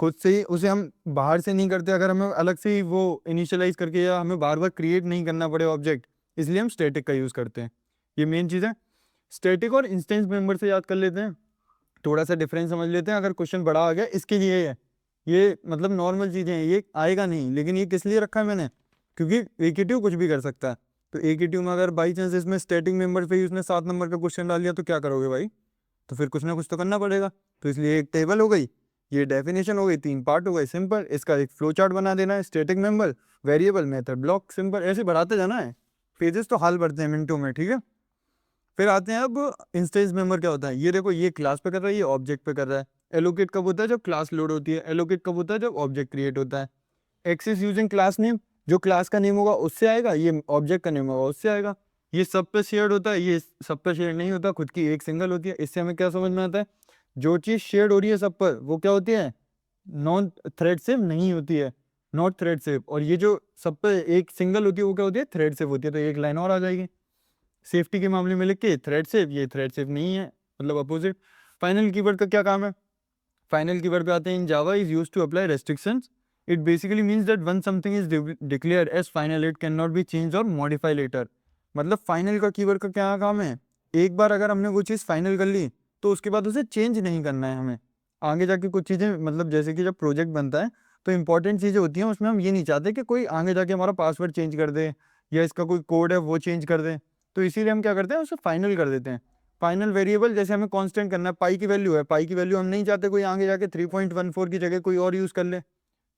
खुद से ही उसे हम बाहर से नहीं करते, अगर हमें अलग से ही वो इनिशियलाइज करके, या हमें बार बार क्रिएट नहीं करना पड़े ऑब्जेक्ट, इसलिए हम स्टैटिक का यूज़ करते हैं, ये मेन चीज़ है। स्टैटिक और इंस्टेंस मेंबर से याद कर लेते हैं, थोड़ा सा डिफरेंस समझ लेते हैं, अगर क्वेश्चन बड़ा आ गया इसके लिए है, ये मतलब नॉर्मल चीज़ें हैं, ये आएगा नहीं, लेकिन ये किस लिए रखा है मैंने, क्योंकि एकेटिव कुछ भी कर सकता है। तो एकेटिव में अगर बाई चांस इसमें स्टैटिक मेंबर पे ही उसने 7 नंबर का क्वेश्चन डाल दिया तो क्या करोगे भाई, तो फिर कुछ ना कुछ तो करना पड़ेगा। तो इसलिए एक टेबल हो गई, ये डेफिनेशन हो गई, 3 पार्ट हो गए, सिंपल, इसका एक फ्लो चार्ट बना देना है, static member, variable, method, block, simple, ऐसे बढ़ाते जाना है, पेजेस तो हाल बढ़ते हैं मिनटों में, ठीक है। फिर आते हैं अब इंस्टेंस मेंबर क्या होता है, ये देखो, ये क्लास पे कर रहा है, ये ऑब्जेक्ट पे कर रहा है। एलोकेट कब होता है, जब क्लास लोड होती है। एलोकेट कब होता है, जब ऑब्जेक्ट क्रिएट होता है। एक्सेस यूजिंग क्लास नेम, जो क्लास का नेम होगा उससे आएगा, ये ऑब्जेक्ट का नेम होगा उससे आएगा। ये सब पे शेयर्ड होता है, ये सब पे शेयर नहीं होता, खुद की एक सिंगल होती है। इससे हमें क्या समझ में आता है, जो चीज़ शेयर्ड हो रही है सब पर, वो क्या होती है, नॉन थ्रेड सेव नहीं होती है, नॉट थ्रेड सेव। और ये जो सब पे एक सिंगल होती है, वो क्या होती है, थ्रेड सेव होती है। तो एक लाइन और आ जाएगी सेफ्टी के मामले में लिख के, थ्रेड सेव, ये थ्रेड सेव नहीं है, मतलब अपोजिट। फाइनल कीवर्ड का क्या काम है, फाइनल कीवर्ड पे आते हैं। In Java is used to apply restrictions, it basically means that one something is declared as final, it can not be change और मॉडिफाई लेटर। मतलब फाइनल का कीवर्ड का क्या काम है, एक बार अगर हमने वो चीज़ फाइनल कर ली तो उसके बाद उसे चेंज नहीं करना है हमें। आगे जाके कुछ चीज़ें, मतलब जैसे कि जब प्रोजेक्ट बनता है तो इंपॉर्टेंट चीज़ें होती हैं, उसमें हम ये नहीं चाहते कि कोई आगे जाके हमारा पासवर्ड चेंज कर दे, या इसका कोई कोड है वो चेंज कर दें, तो इसीलिए हम क्या करते हैं, उसे फाइनल कर देते हैं। फाइनल वेरिएबल जैसे हमें कांस्टेंट करना है, पाई की वैल्यू है, पाई की वैल्यू हम नहीं चाहते कोई आगे जाके 3.14 की जगह कोई और यूज़ कर ले,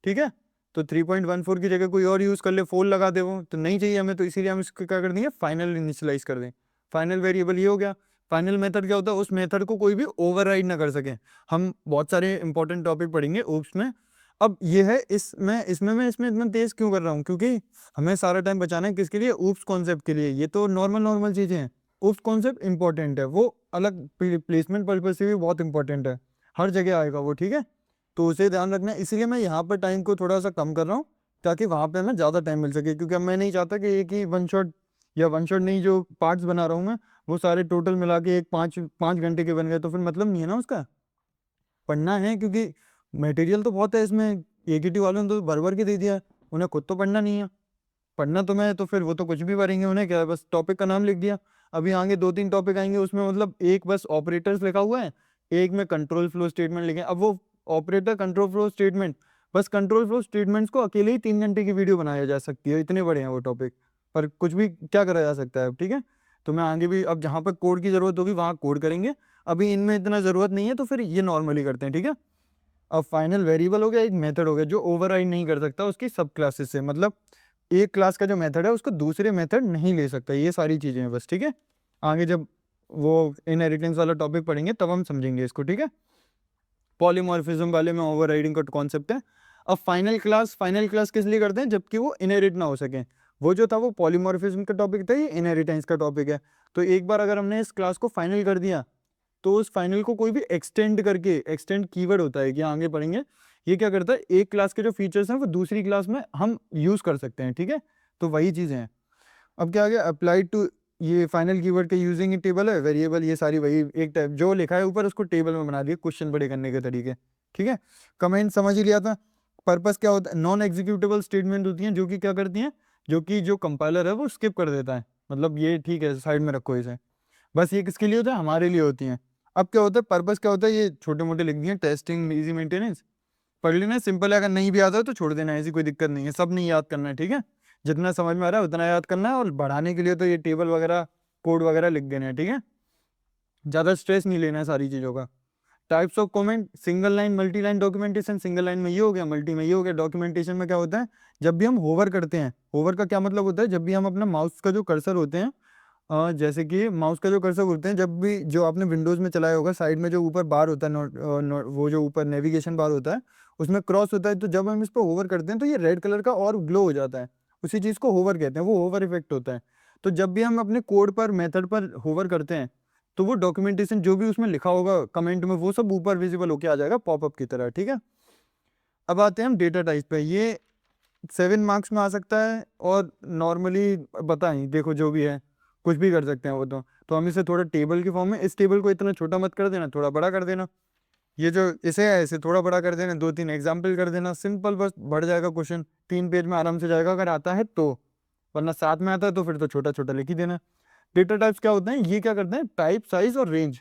ठीक है, तो 3.14 की जगह कोई और यूज़ कर ले, 4 लगा दे, वो तो नहीं चाहिए हमें, तो इसीलिए हम इसको क्या कर देंगे, फाइनल इनिशियलाइज कर दें। फाइनल वेरिएबल ये हो गया। फाइनल मेथड क्या होता है, उस मेथड को कोई भी ओवरराइड ना कर सके। हम बहुत सारे इंपॉर्टेंट टॉपिक पढ़ेंगे ओप्स में। अब ये है इसमें मैं इतना तेज क्यों कर रहा हूँ, क्योंकि हमें सारा टाइम बचाना है किसके लिए, ऊप्स कॉन्सेप्ट के लिए। ये तो नॉर्मल चीज़ें हैं, ऊप्स कॉन्सेप्ट इंपॉर्टेंट है, वो अलग प्लेसमेंट पर्पज से भी बहुत इंपॉर्टेंट है, हर जगह आएगा वो, ठीक है, तो उसे ध्यान रखना है। इसीलिए मैं यहाँ पर टाइम को थोड़ा सा कम कर रहा हूँ, ताकि वहाँ पे हमें ज़्यादा टाइम मिल सके, क्योंकि अब मैं नहीं चाहता कि एक ही वन शॉट नहीं, जो पार्ट्स बना रहा हूँ मैं, वो सारे टोटल मिला के एक 5 घंटे के बन गए, तो फिर मतलब नहीं है ना उसका। पढ़ना है, क्योंकि मटेरियल तो बहुत है इसमें, एकेटी वालों ने तो भर भर के दे दिया है, उन्हें खुद तो पढ़ना नहीं है। पढ़ना तो मैं, तो फिर वो तो कुछ भी भरेंगे, उन्हें क्या है, बस टॉपिक का नाम लिख दिया। अभी आगे 2-3 टॉपिक आएंगे, उसमें मतलब एक बस ऑपरेटर्स लिखा हुआ है, एक में कंट्रोल फ्लो स्टेटमेंट लिखे। अब वो ऑपरेटर, कंट्रोल फ्लो स्टेटमेंट, बस कंट्रोल फ्लो स्टेटमेंट्स को अकेले ही 3 घंटे की वीडियो बनाया जा सकती है, इतने बड़े हैं वो टॉपिक, पर कुछ भी क्या करा जा सकता है, ठीक है। तो मैं आगे भी, अब जहाँ पर कोड की ज़रूरत होगी वहाँ कोड करेंगे, अभी इनमें इतना ज़रूरत नहीं है, तो फिर ये नॉर्मली करते हैं, ठीक है। अब फाइनल वेरिएबल हो गया, एक मेथड हो गया जो ओवरराइड नहीं कर सकता उसकी सब क्लासेस से, मतलब एक क्लास का जो मेथड है उसको दूसरे मेथड नहीं ले सकता, ये सारी चीज़ें हैं बस, ठीक है। आगे जब वो इनहेरिटेंस वाला टॉपिक पढ़ेंगे तब हम समझेंगे इसको, ठीक है। पॉलीमॉर्फिज्म वाले में ओवरराइडिंग का कॉन्सेप्ट है। अब फाइनल क्लास किस लिए करते हैं, जबकि वो इनहेरिट ना हो सके। वो जो था वो पॉलीमॉर्फिज्म का टॉपिक था, ये इनहेरिटेंस का टॉपिक है। तो एक बार अगर हमने इस क्लास को फाइनल कर दिया, तो उस फाइनल को कोई भी एक्सटेंड करके, एक्सटेंड कीवर्ड होता है कि आगे पढ़ेंगे, ये क्या करता है, एक क्लास के जो फीचर्स हैं वो दूसरी क्लास में हम यूज कर सकते हैं, ठीक है। तो वही चीजें हैं। अब क्या आ गया, अप्लाइड टू, ये फाइनल कीवर्ड के यूजिंग टेबल है, वेरिएबल, ये सारी वही एक टाइप जो लिखा है ऊपर उसको टेबल में बना दिया क्वेश्चन बड़े करने के तरीके, ठीक है। कमेंट समझ ही लिया था। पर्पस क्या होता है, नॉन एग्जीक्यूटेबल स्टेटमेंट होती हैं जो कि क्या करती हैं, जो कंपाइलर है वो स्किप कर देता है, मतलब ये ठीक है साइड में रखो इसे, बस ये किसके लिए होता है, हमारे लिए होती हैं। अब क्या होता है, पर्पस क्या होता है, ये छोटे मोटे लिख दिए, टेस्टिंग, इजी मेंटेनेंस, पढ़ लेना, सिंपल है, अगर नहीं भी आता है तो छोड़ देना है, ऐसी कोई दिक्कत नहीं है, सब नहीं याद करना है, ठीक है। जितना समझ में आ रहा है उतना याद करना है, और बढ़ाने के लिए तो ये टेबल वगैरह, कोड वगैरह लिख देना है, ठीक है। ज़्यादा स्ट्रेस नहीं लेना है सारी चीज़ों का। Types of comment, single line, multi line documentation, single line में ये हो गया, मल्टी में ये हो गया। डॉक्यूमेंटेशन में क्या होता है, जब भी हम होवर करते हैं, होवर का क्या मतलब होता है, जब भी हम अपना माउस का जो कर्सर होते हैं, जैसे कि माउस का जो कर्सर होते हैं, जब भी जो आपने विंडोज़ में चलाया होगा, साइड में जो ऊपर बार होता है, वो जो ऊपर नेविगेशन बार होता है, उसमें क्रॉस होता है, तो जब हम इस पर होवर करते हैं तो ये रेड कलर का और ग्लो हो जाता है, उसी चीज़ को होवर कहते हैं, वो होवर इफेक्ट होता है। तो जब भी हम अपने कोड पर, मेथड पर होवर करते हैं, तो वो डॉक्यूमेंटेशन जो भी उसमें लिखा होगा कमेंट में, वो सब ऊपर विजिबल होके आ जाएगा पॉपअप की तरह, ठीक है। अब आते हैं हम डेटा टाइप पे। ये 7 मार्क्स में आ सकता है, और नॉर्मली बताएं, देखो जो भी है कुछ भी कर सकते हैं वो तो हम इसे थोड़ा टेबल के फॉर्म में, इस टेबल को इतना छोटा मत कर देना, थोड़ा बड़ा कर देना। ये जो इसे है इसे थोड़ा बड़ा कर देना, 2-3 एग्जाम्पल कर देना, सिंपल, बस बढ़ जाएगा क्वेश्चन, 3 पेज में आराम से जाएगा अगर आता है तो, वरना साथ में आता है तो फिर तो छोटा छोटा लिख ही देना। डेटा टाइप्स क्या होते हैं, ये क्या करते हैं, टाइप, साइज और रेंज।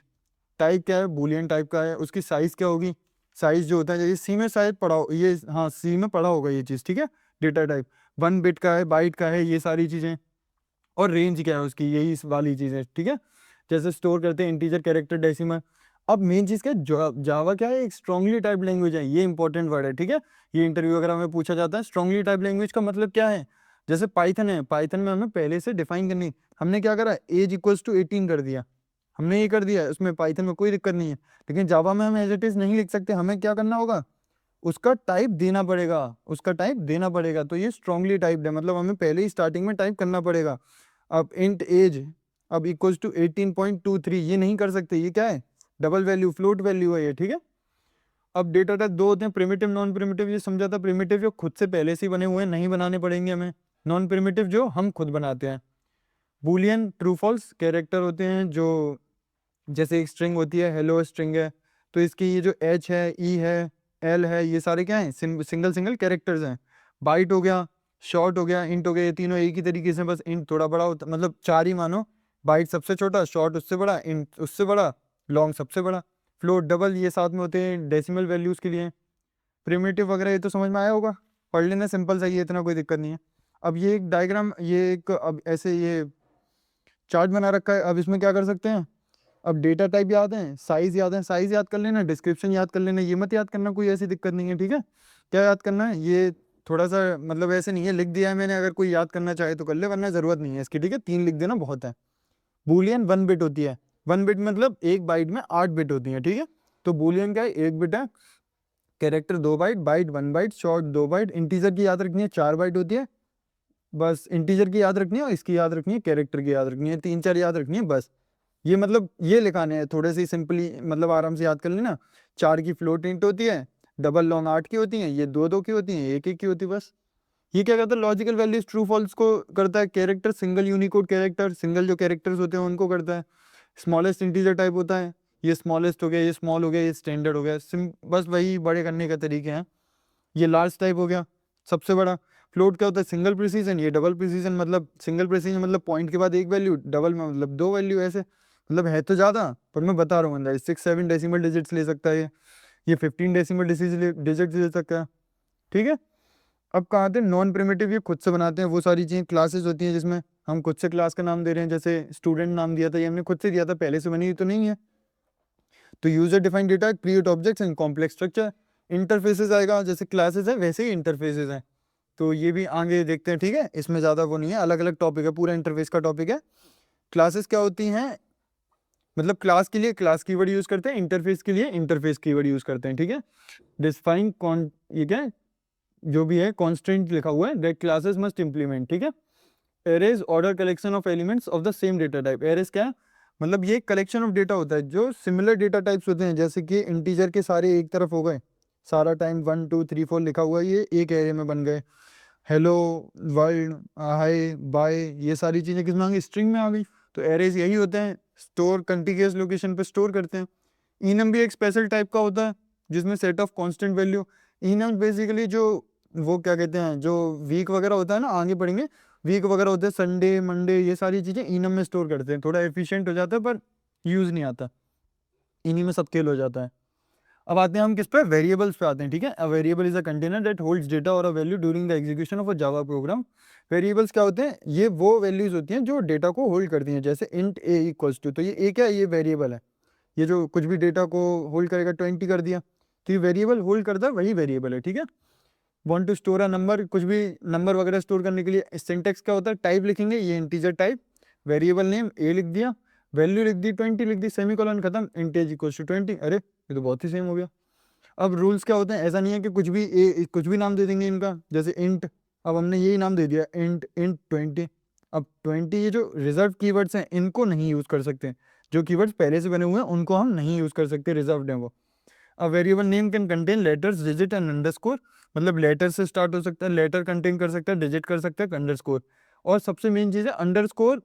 टाइप क्या है, बूलियन टाइप का है, उसकी साइज क्या होगी, साइज जो होता है, ये सी में शायद पढ़ा हो, ये हाँ सी में पढ़ा होगा ये चीज़, ठीक है। डेटा टाइप 1 बिट का है, बाइट का है, ये सारी चीज़ें। और रेंज क्या है उसकी, यही इस वाली चीज़ें, ठीक है। जैसे स्टोर करते हैं इंटीजर, कैरेक्टर, डेसिमल। अब मेन चीज़ क्या है, जावा क्या है, एक स्ट्रांगली टाइप लैंग्वेज है, ये इंपॉर्टेंट वर्ड है, ठीक है। ये इंटरव्यू वगैरह में पूछा जाता है, स्ट्रांगली टाइप लैंग्वेज का मतलब क्या है। जैसे पाइथन है, पाइथन में हमें पहले से डिफाइन करनी, हमने क्या करा, एज इक्वल्स टू 18 कर दिया, हमने ये कर दिया, उसमें पाइथन में कोई दिक्कत नहीं है। लेकिन जावा में हम एज इट इज नहीं लिख सकते, हमें क्या करना होगा, उसका टाइप देना पड़ेगा, उसका टाइप देना पड़ेगा। तो ये स्ट्रांगली टाइप्ड है, मतलब हमें पहले ही स्टार्टिंग में टाइप करना पड़ेगा। अब इंट एज अब इक्वल्स टू 18.23, ये नहीं कर सकते, ये क्या है, डबल वैल्यू, फ्लोट वैल्यू है ये, ठीक है। अब डेटा टाइप दो होते हैं, प्रिमिटिव, नॉन प्रिमिटिव। ये समझा था, प्रिमिटिव जो खुद से पहले से ही बने हुए हैं, नहीं बनाने पड़ेंगे हमें। नॉन प्रिमिटिव जो हम खुद बनाते हैं। बूलियन, ट्रू फॉल्स, कैरेक्टर होते हैं जो, जैसे एक स्ट्रिंग होती है, हेलो स्ट्रिंग है, तो इसकी ये जो एच है, ई है, एल है, ये सारे क्या हैं, सिंगल सिंगल कैरेक्टर्स हैं। बाइट हो गया, शॉर्ट हो गया, इंट हो गया, ये तीनों एक ही तरीके से, बस इंट थोड़ा बड़ा होता, मतलब 4 ही मानो, बाइट सबसे छोटा, शॉर्ट उससे बड़ा, इंट उससे बड़ा, लॉन्ग सबसे बड़ा, फ्लोट डबल, ये साथ में होते हैं डेसिमल वैल्यूज़ के लिए। प्रिमिटिव वगैरह ये तो समझ में आया होगा, पढ़ लेना, सिंपल सा ही है, इतना कोई दिक्कत नहीं है। अब ये एक डायग्राम, ये एक अब ऐसे ये चार्ट बना रखा है। अब इसमें क्या कर सकते हैं, अब डेटा टाइप याद है, साइज याद है, साइज याद कर लेना, डिस्क्रिप्शन याद कर लेना, ये मत याद करना, कोई ऐसी दिक्कत नहीं है, ठीक है। क्या याद करना है, ये थोड़ा सा मतलब ऐसे नहीं है, लिख दिया है मैंने, अगर कोई याद करना चाहे तो कर ले, वरना जरूरत नहीं है इसकी, ठीक है। 3 लिख देना बहुत है। बूलियन 1 बिट होती है, 1 बिट मतलब एक बाइट में 8 बिट होती है, ठीक है। तो बूलियन क्या है, 1 बिट है, character 2 byte, byte 1 byte, short 2 byte, integer की याद रखनी है 4 बाइट होती है, बस इंटीजर की याद रखनी है, और इसकी याद रखनी है, कैरेक्टर की याद रखनी है, 3-4 याद रखनी है बस। ये मतलब ये लिखाने हैं थोड़े से सिंपली, मतलब आराम से याद कर लेना। 4 की फ्लोट इंट होती है, डबल लॉन्ग 8 की होती है, ये 2-2 की होती है, 1-1 की होती है बस। ये क्या करता है, लॉजिकल वैल्यूज ट्रू फॉल्स को करता है, character single Unicode character, single जो कैरेक्टर्स होते हैं उनको करता है। स्मॉलेस्ट इंटीजर टाइप होता है, ये स्मॉलेस्ट हो गया, ये स्मॉल हो गया, ये स्टैंडर्ड हो गया, बस वही बड़े करने के तरीके हैं। ये लार्ज टाइप हो गया, सबसे बड़ा। फ्लोट क्या होता है, सिंगल प्रिसीजन, ये डबल प्रिसीजन, मतलब सिंगल प्रिसीजन मतलब पॉइंट के बाद एक वैल्यू, डबल में मतलब 2 वैल्यू, ऐसे मतलब है तो ज़्यादा, पर मैं बता रहा हूँ अंदाज, 6-7 डेसिमल डिजिट्स ले सकता है ये 15 डेसिमल डिजिट्स ले सकता है, ठीक है। अब कहाँ आते हैं नॉन प्रिमिटिव, ये खुद से बनाते हैं, वो सारी चीज़ें क्लासेस होती हैं जिसमें हम खुद से क्लास का नाम दे रहे हैं, जैसे स्टूडेंट नाम दिया था, ये हमने खुद से दिया था, पहले से बनी हुई तो नहीं है। तो user defined data, create objects and complex structure. Interfaces आएगा, जैसे क्लासेस है वैसे ही इंटरफेसेस हैं, तो ये भी आगे देखते हैं, ठीक है। इसमें ज़्यादा वो नहीं है, अलग अलग टॉपिक है, पूरा इंटरफेस का टॉपिक है। क्लासेस क्या होती हैं, मतलब क्लास के लिए क्लास कीवर्ड यूज़ करते हैं, इंटरफेस के लिए इंटरफेस कीवर्ड यूज़ करते हैं, ठीक है। डिफाइन कॉन, ये क्या है, जो भी है कॉन्स्टेंट लिखा हुआ है, दैट क्लासेस मस्ट इंप्लीमेंट, ठीक है। Arrays order collection of elements of the same data type. Arrays क्या है, मतलब ये कलेक्शन ऑफ डेटा होता है जो सिमिलर डेटा टाइप्स होते हैं, जैसे कि इंटीजर के सारे एक तरफ हो गए, सारा टाइम 1 2 3 4 लिखा हुआ है, ये एक एरे में बन गए। हेलो, वर्ल्ड, हाय, बाय, ये सारी चीज़ें किस में आ गई, स्ट्रिंग में आ गई। तो एरेज यही होते हैं, स्टोर कंटिन्यूअस लोकेशन पे स्टोर करते हैं। इनम भी एक स्पेशल टाइप का होता है, जिसमें set of constant value. Enum basically जो वो क्या कहते हैं, जो वीक वगैरह होता है ना, आगे पढ़ेंगे, वीक वगैरह होते हैं, संडे मंडे, ये सारी चीज़ें इनम में स्टोर करते हैं, थोड़ा एफिशिएंट हो जाता है पर यूज़ नहीं आता, इन्हीं में सब खेल हो जाता है। अब आते हैं हम किस पे, वेरिएबल्स पे आते हैं, ठीक है। A variable is a container that holds data और a value during the execution of a Java program. Variables क्या होते हैं, ये वो वैल्यूज होती हैं जो डेटा को होल्ड करती हैं, जैसे इंट ए इक्वल्स टू, तो ये ए क्या है, ये वेरिएबल है, ये जो कुछ भी डेटा को होल्ड करेगा, 20 कर दिया, तो ये वेरिएबल होल्ड करता है, वही वेरिएबल है, ठीक है। Want to store a number, कुछ भी नंबर वगैरह स्टोर करने के लिए सिंटेक्स क्या होता है, टाइप लिखेंगे, ये इंटीजर टाइप, वेरिएबल नेम ए लिख दिया, वैल्यू लिख दी 20 लिख दी, सेमीकोलन खत्म, इंट एज इक्वल्स टू 20। अरे ये तो बहुत ही सेम हो गया। अब रूल्स क्या होते हैं, ऐसा नहीं है कि कुछ भी नाम दे देंगे इनका, जैसे इंट, अब हमने यही नाम दे दिया इंट इंट 20। अब 20 ये जो रिजर्व कीवर्ड्स हैं इनको नहीं यूज़ कर सकते, जो कीवर्ड्स पहले से बने हुए हैं उनको हम नहीं यूज़ कर सकते, रिजर्व्ड हैं वो। A variable name can contain letters, digit and underscore, मतलब लेटर से स्टार्ट हो सकता है, लेटर कंटेन कर सकता है, डिजिट कर सकता है, अंडरस्कोर। और सबसे मेन चीज़ है underscore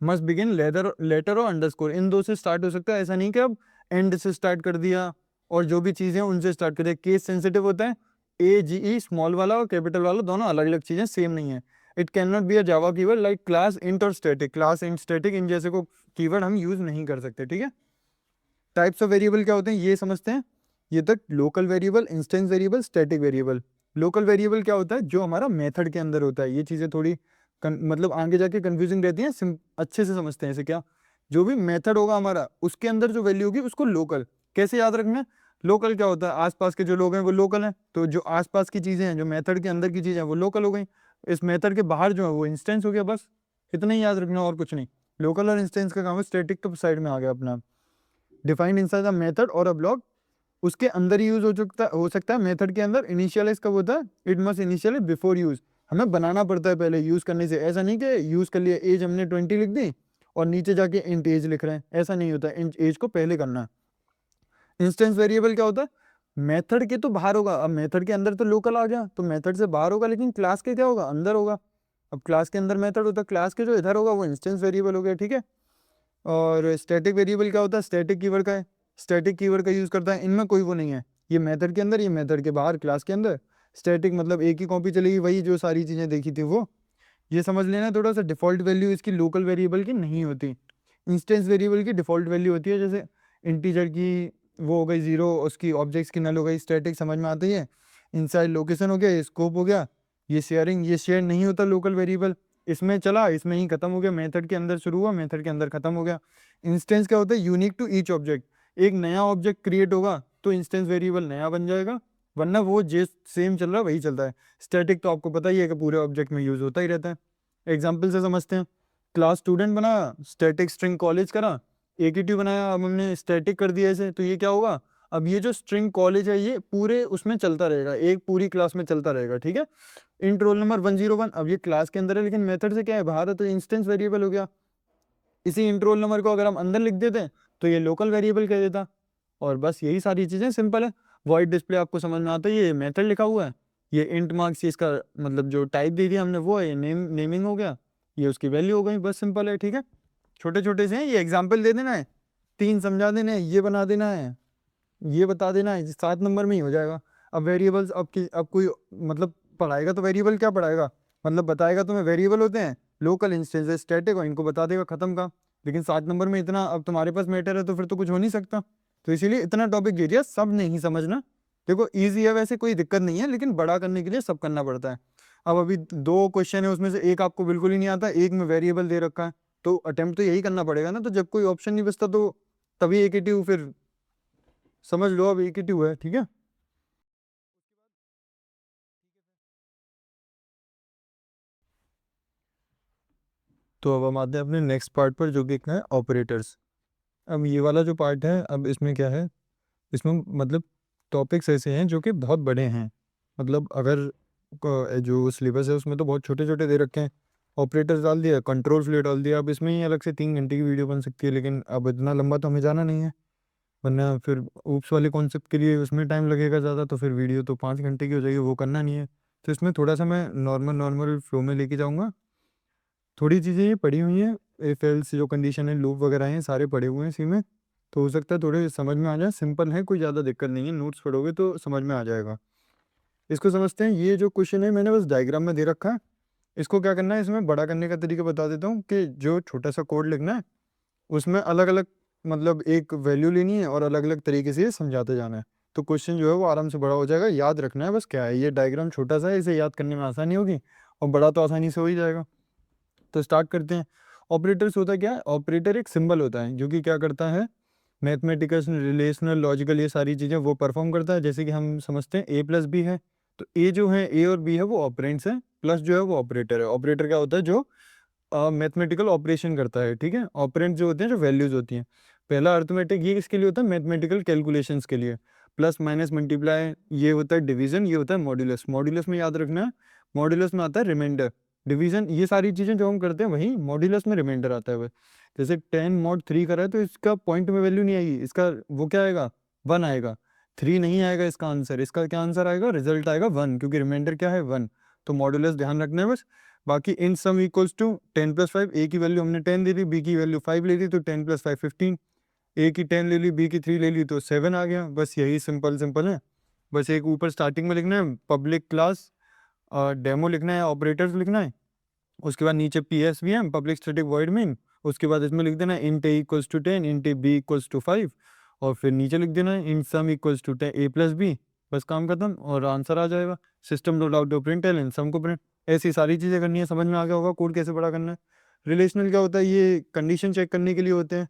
must begin letter letter और अंडरस्कोर, इन दो से स्टार्ट हो सकता है, ऐसा नहीं कि अब एंड से स्टार्ट कर दिया और जो भी चीज़ें उनसे स्टार्ट कर दिया। केस सेंसिटिव होता है, ए जी ई स्मॉल वाला और कैपिटल वाला दोनों अलग अलग चीज़ें, सेम नहीं है। It can not be a Java keyword like class int और स्टैटिक, क्लास इंट स्टैटिक इन जैसे को कीवर्ड हम यूज़ नहीं कर सकते, ठीक है। टाइप्स ऑफ वेरिएबल क्या होते हैं ये समझते हैं, ये तक local variable, instance variable, static variable. Local variable क्या होता है, जो हमारा मेथड के अंदर होता है, ये चीज़ें थोड़ी मतलब आगे जाके कंफ्यूजिंग रहती हैं, अच्छे से समझते हैं इसे। क्या, जो भी मेथड होगा हमारा उसके अंदर जो वैल्यू होगी उसको लोकल, कैसे याद रखना है, लोकल क्या होता है, आसपास के जो लोग हैं वो लोकल हैं, तो जो आसपास की चीज़ें हैं, जो मेथड के अंदर की चीज़ें हैं वो लोकल हो गई, इस मेथड के बाहर जो है वो इंस्टेंस हो गया, बस इतना ही याद रखना और कुछ नहीं। लोकल और इंस्टेंस का काम है, स्टैटिक तो साइड में आ गया अपना। डिफाइंड इनसाइड द मेथड और अ ब्लॉक, उसके अंदर ही यूज हो सकता है मेथड के अंदर। इनिशियलाइज कब होता है, it must initialize before use, हमें बनाना पड़ता है पहले यूज करने से, ऐसा नहीं कि यूज कर लिया, एज हमने 20 लिख दी और नीचे जाके इंट एज लिख रहे हैं, ऐसा नहीं होता, इंट एज को पहले करना है। इंस्टेंस वेरिएबल क्या होता है, मेथड के तो बाहर होगा, अब मेथड के अंदर तो लोकल आ गया तो मेथड से बाहर होगा, लेकिन क्लास के क्या होगा, अंदर होगा। अब क्लास के अंदर मेथड होता है, क्लास के जो इधर होगा वो इंस्टेंस वेरिएबल हो गया, ठीक है। और स्टैटिक वेरिएबल क्या होता है, स्टैटिक कीवर्ड का है, स्टैटिक कीवर्ड का यूज़ करता है, इनमें कोई वो नहीं है, ये मेथड के अंदर, ये मेथड के बाहर, क्लास के अंदर। स्टैटिक मतलब एक ही कॉपी चलेगी, वही जो सारी चीज़ें देखी थी वो, ये समझ लेना थोड़ा सा। डिफ़ॉल्ट वैल्यू इसकी लोकल वेरिएबल की नहीं होती, इंस्टेंस वेरिएबल की डिफ़ॉल्ट वैल्यू होती है, जैसे इंटीजर की वो हो गई 0, उसकी ऑब्जेक्ट्स की नल हो गई, स्टैटिक समझ में आती है। इनसाइड लोकेशन हो गया, स्कोप हो गया, ये शेयरिंग, ये शेयर नहीं होता लोकल वेरिएबल, इसमें चला, इसमें ही खत्म हो गया, मेथड के अंदर शुरू हुआ, मेथड के अंदर खत्म हो गया। इंस्टेंस क्या होता है, यूनिक टू ईच ऑब्जेक्ट, एक नया ऑब्जेक्ट क्रिएट होगा तो इंस्टेंस वेरिएबल नया बन जाएगा, वरना वो जे सेम चल रहा है वही चलता है। स्टैटिक तो आपको पता ही है कि पूरे ऑब्जेक्ट में यूज होता ही रहता है। एग्जाम्पल से समझते हैं, क्लास स्टूडेंट बनाया, स्टैटिक स्ट्रिंग कॉलेज करा, AKT बनाया, अब हमने स्टैटिक कर दिया ऐसे, तो ये क्या होगा, अब ये जो स्ट्रिंग कॉलेज है ये पूरे उसमें चलता रहेगा, एक पूरी क्लास में चलता रहेगा, ठीक है। इंट रोल नंबर 101, अब ये क्लास के अंदर है लेकिन मेथड से क्या है बाहर है, तो इंस्टेंस वेरिएबल हो गया। इसी इंट रोल नंबर को अगर हम अंदर लिख देते तो ये लोकल वेरिएबल कह देता। और बस यही सारी चीजें सिंपल है। वॉइड डिस्प्ले आपको समझ में आता है, ये मेथड लिखा हुआ है, ये इंट मार्क्स, इसका मतलब जो टाइप दे दिया हमने वो है, ये नेमिंग हो गया, ये उसकी वैल्यू हो गई, बस सिंपल है, ठीक है। छोटे छोटे से हैं, ये एग्जाम्पल दे देना है, 3 समझा देना है, ये बना देना है, ये बता देना है, 7 नंबर में ही हो जाएगा। अब वेरिएबल्स अब कोई मतलब पढ़ाएगा तो वेरिएबल क्या पढ़ाएगा, मतलब बताएगा तुम्हें वेरिएबल होते हैं, लोकल इंस्टेंस स्टैटिक, और इनको बता देगा, खत्म का। लेकिन 7 नंबर में इतना अब तुम्हारे पास मैटर है तो फिर तो कुछ हो नहीं सकता, तो इसीलिए इतना टॉपिक दे दिया, सब नहीं समझना। देखो इजी है वैसे, कोई दिक्कत नहीं है, लेकिन बड़ा करने के लिए सब करना पड़ता है। अब अभी 2 क्वेश्चन है, उसमें से एक आपको बिल्कुल ही नहीं आता, एक में वेरिएबल दे रखा है, तो अटेम्प्ट तो यही करना पड़ेगा ना, तो जब कोई ऑप्शन नहीं बचता तो तभी AKT फिर समझ लो, अब AKT है, ठीक है। तो अब हम आते हैं अपने नेक्स्ट पार्ट पर, जो कि है ऑपरेटर्स। अब ये वाला जो पार्ट है, अब इसमें क्या है, इसमें मतलब टॉपिक्स ऐसे हैं जो कि बहुत बड़े हैं, मतलब अगर जो सिलेबस है उसमें तो बहुत छोटे छोटे दे रखे हैं। ऑपरेटर्स डाल दिया, कंट्रोल फ्लो डाल दिया, अब इसमें ही अलग से 3 घंटे की वीडियो बन सकती है, लेकिन अब इतना लंबा तो हमें जाना नहीं है, वरना फिर ऊप्स वाले कॉन्सेप्ट के लिए उसमें टाइम लगेगा ज़्यादा, तो फिर वीडियो तो 5 घंटे की हो जाएगी, वो करना नहीं है। तो इसमें थोड़ा सा मैं नॉर्मल नॉर्मल फ्लो में लेके जाऊँगा। थोड़ी चीज़ें ये पड़ी हुई हैं, इफ एल्स जो कंडीशन है, लूप वगैरह हैं, सारे पड़े हुए हैं इसी में, तो हो सकता है थोड़े समझ में आ जाए, सिंपल है, कोई ज़्यादा दिक्कत नहीं है, नोट्स पढ़ोगे तो समझ में आ जाएगा। इसको समझते हैं, ये जो क्वेश्चन है मैंने बस डायग्राम में दे रखा है, इसको क्या करना है, इसमें बड़ा करने का तरीका बता देता हूँ, कि जो छोटा सा कोड लिखना है उसमें अलग अलग मतलब एक वैल्यू लेनी है और अलग अलग तरीके से ये समझाते जाना है, तो क्वेश्चन जो है वो आराम से बड़ा हो जाएगा। याद रखना है बस क्या है, ये डायग्राम छोटा सा है, इसे याद करने में आसानी होगी, और बड़ा तो आसानी से हो ही जाएगा। तो स्टार्ट करते हैं। ऑपरेटर्स होता क्या है, ऑपरेटर एक सिंबल होता है जो कि क्या करता है, मैथमेटिकल, रिलेशनल, लॉजिकल, ये सारी चीज़ें वो परफॉर्म करता है। जैसे कि हम समझते हैं ए प्लस बी है, तो ए जो है, ए और बी है वो ऑपरेंड्स हैं, प्लस जो है वो ऑपरेटर है। ऑपरेटर क्या होता है, जो मैथमेटिकल ऑपरेशन करता है, ठीक है। ऑपरेंड जो होते हैं, जो वैल्यूज होती हैं, पहला अर्थमेटिक, ये किसके लिए होता है, मैथमेटिकल कैलकुलेशंस के लिए। प्लस माइनस मल्टीप्लाई, ये होता है डिवीजन, ये होता है मॉड्यूलस। मॉड्यूलस में याद रखना है, मॉड्यूलस में आता है रिमाइंडर, डिवीजन, ये सारी चीज़ें जो हम करते हैं वही मॉड्यूलस में रिमाइंडर आता है वह। जैसे 10 mod 3 करा है तो इसका पॉइंट में वैल्यू नहीं आएगी, इसका वो क्या आएगा, 1 आएगा, 3 नहीं आएगा इसका आंसर, इसका क्या आंसर आएगा, रिजल्ट आएगा 1, क्योंकि रिमाइंडर क्या है, 1। तो मॉड्यूलस ध्यान रखना है बस। बाकी इन सम इक्वल्स टू 10 + 5, ए की वैल्यू हमने 10 दे दी, बी की वैल्यू 5 ले ली, तो 10 + 5 15, ए की 10 ले ली, बी की 3 ले ली, तो 7 आ गया। बस यही सिंपल सिंपल है। बस एक ऊपर स्टार्टिंग में लिखना है पब्लिक क्लास डेमो लिखना है, ऑपरेटर्स लिखना है, उसके बाद नीचे PSVM public static void main, उसके बाद इसमें लिख देना है int a equals to 10, int a b equals to 5, और फिर नीचे लिख देना है int sum equals to 10 a + b। बस काम खत्म और आंसर आ जाएगा। System dot out println sum को प्रिंट, ऐसी सारी चीज़ें करनी है। समझ में आ गया होगा कोड कैसे बड़ा करना है। रिलेशनल क्या होता है, ये कंडीशन चेक करने के लिए होते हैं,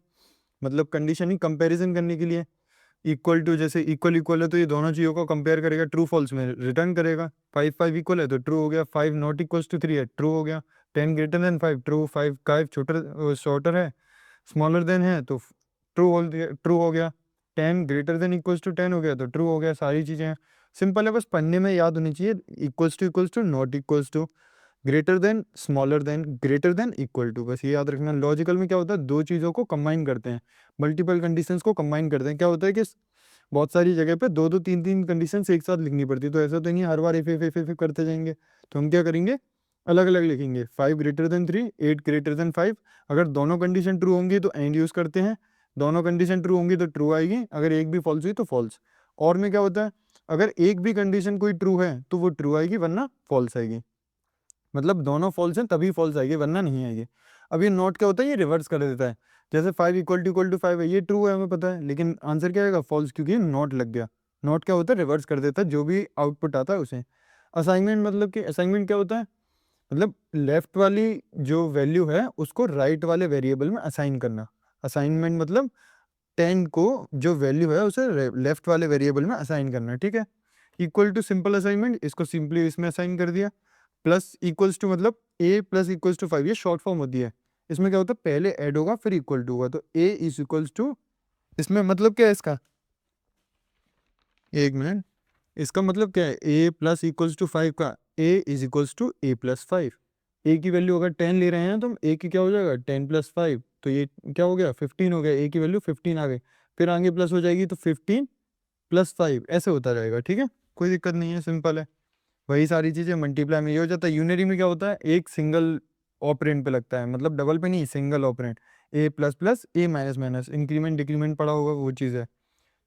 मतलब कंडीशन ही कंपैरिजन करने के लिए। इक्वल टू, जैसे इक्वल इक्वल है तो ये दोनों चीज़ों को कंपेयर करेगा, ट्रू फॉल्स में रिटर्न करेगा। 5 5 इक्वल है तो ट्रू हो गया, 5 नॉट इक्वल्स टू 3 है, ट्रू हो गया। 10 ग्रेटर देन 5 ट्रू, 5 का छोटर शॉर्टर है, स्मॉलर देन है तो ट्रू हो गया। 10 ग्रेटर देन इक्वल्स टू 10 हो गया तो ट्रू हो गया। सारी चीज़ें हैं, सिंपल है, बस पढ़ने में याद होनी चाहिए। Equals to not equals to, greater than, smaller than, greater than, equal to, बस ये याद रखना। लॉजिकल में क्या होता है, दो चीज़ों को कंबाइन करते हैं, मल्टीपल कंडीशंस को कंबाइन करते हैं। क्या होता है कि बहुत सारी जगह पे 2 2 3 3 कंडीशंस एक साथ लिखनी पड़ती है, तो ऐसा तो नहीं हर बार इफ करते जाएंगे। तो हम क्या करेंगे, अलग अलग लिखेंगे। 5 ग्रेटर देन 3, 8 ग्रेटर देन 5, अगर दोनों कंडीशन ट्रू होंगी तो एंड यूज़ करते हैं, दोनों कंडीशन ट्रू होंगी तो ट्रू आएगी, अगर एक भी फॉल्स हुई तो फॉल्स। और में क्या होता है, अगर एक भी कंडीशन कोई ट्रू है तो वो ट्रू आएगी, वरना फॉल्स आएगी, मतलब दोनों फॉल्स हैं तभी फॉल्स आएगी, वरना नहीं आएगी। अब ये नोट क्या होता है, ये रिवर्स कर देता है। जैसे 5 इक्वल टू 5 है, ये ट्रू है हमें पता है, लेकिन आंसर क्या आएगा, फॉल्स, क्योंकि नोट लग गया। नोट क्या होता है, रिवर्स कर देता है, जो भी आउटपुट आता है उसे। असाइनमेंट मतलब कि असाइनमेंट क्या होता है, मतलब लेफ्ट वाली जो वैल्यू है उसको राइट वाले वेरिएबल में असाइन करना। असाइनमेंट मतलब 10 को जो वैल्यू है उसे लेफ्ट वाले वेरिएबल में असाइन करना है, ठीक है। इक्वल टू सिंपल असाइनमेंट, इसको सिंपली इसमें असाइन कर दिया। प्लस इक्वल्स टू मतलब ए प्लस इक्वल्स टू 5, ये शॉर्ट फॉर्म होती है। इसमें क्या होता है, पहले ऐड होगा फिर इक्वल टू होगा, तो ए इज इक्वल्स टू, इसमें मतलब क्या है इसका, एक मिनट, इसका मतलब क्या है, ए प्लस इक्वल्स टू 5 का a is equals to a plus 5। A की वैल्यू अगर 10 ले रहे हैं तो ए की क्या हो जाएगा 10 प्लस 5, तो ये क्या हो गया 15 हो गया, ए की वैल्यू 15 आ गई, फिर आगे प्लस हो जाएगी तो 15 प्लस 5 ऐसे होता रहेगा, ठीक है। कोई दिक्कत नहीं है, सिंपल है। वही सारी चीज़ें मल्टीप्लाई में ये हो जाता है। यूनरी में क्या होता है, एक सिंगल ऑपरेंड पे लगता है, मतलब डबल पे नहीं, सिंगल ऑपरेंड। ए प्लस प्लस ए माइनस माइनस, इंक्रीमेंट डिक्रीमेंट पड़ा होगा वो चीज़ है।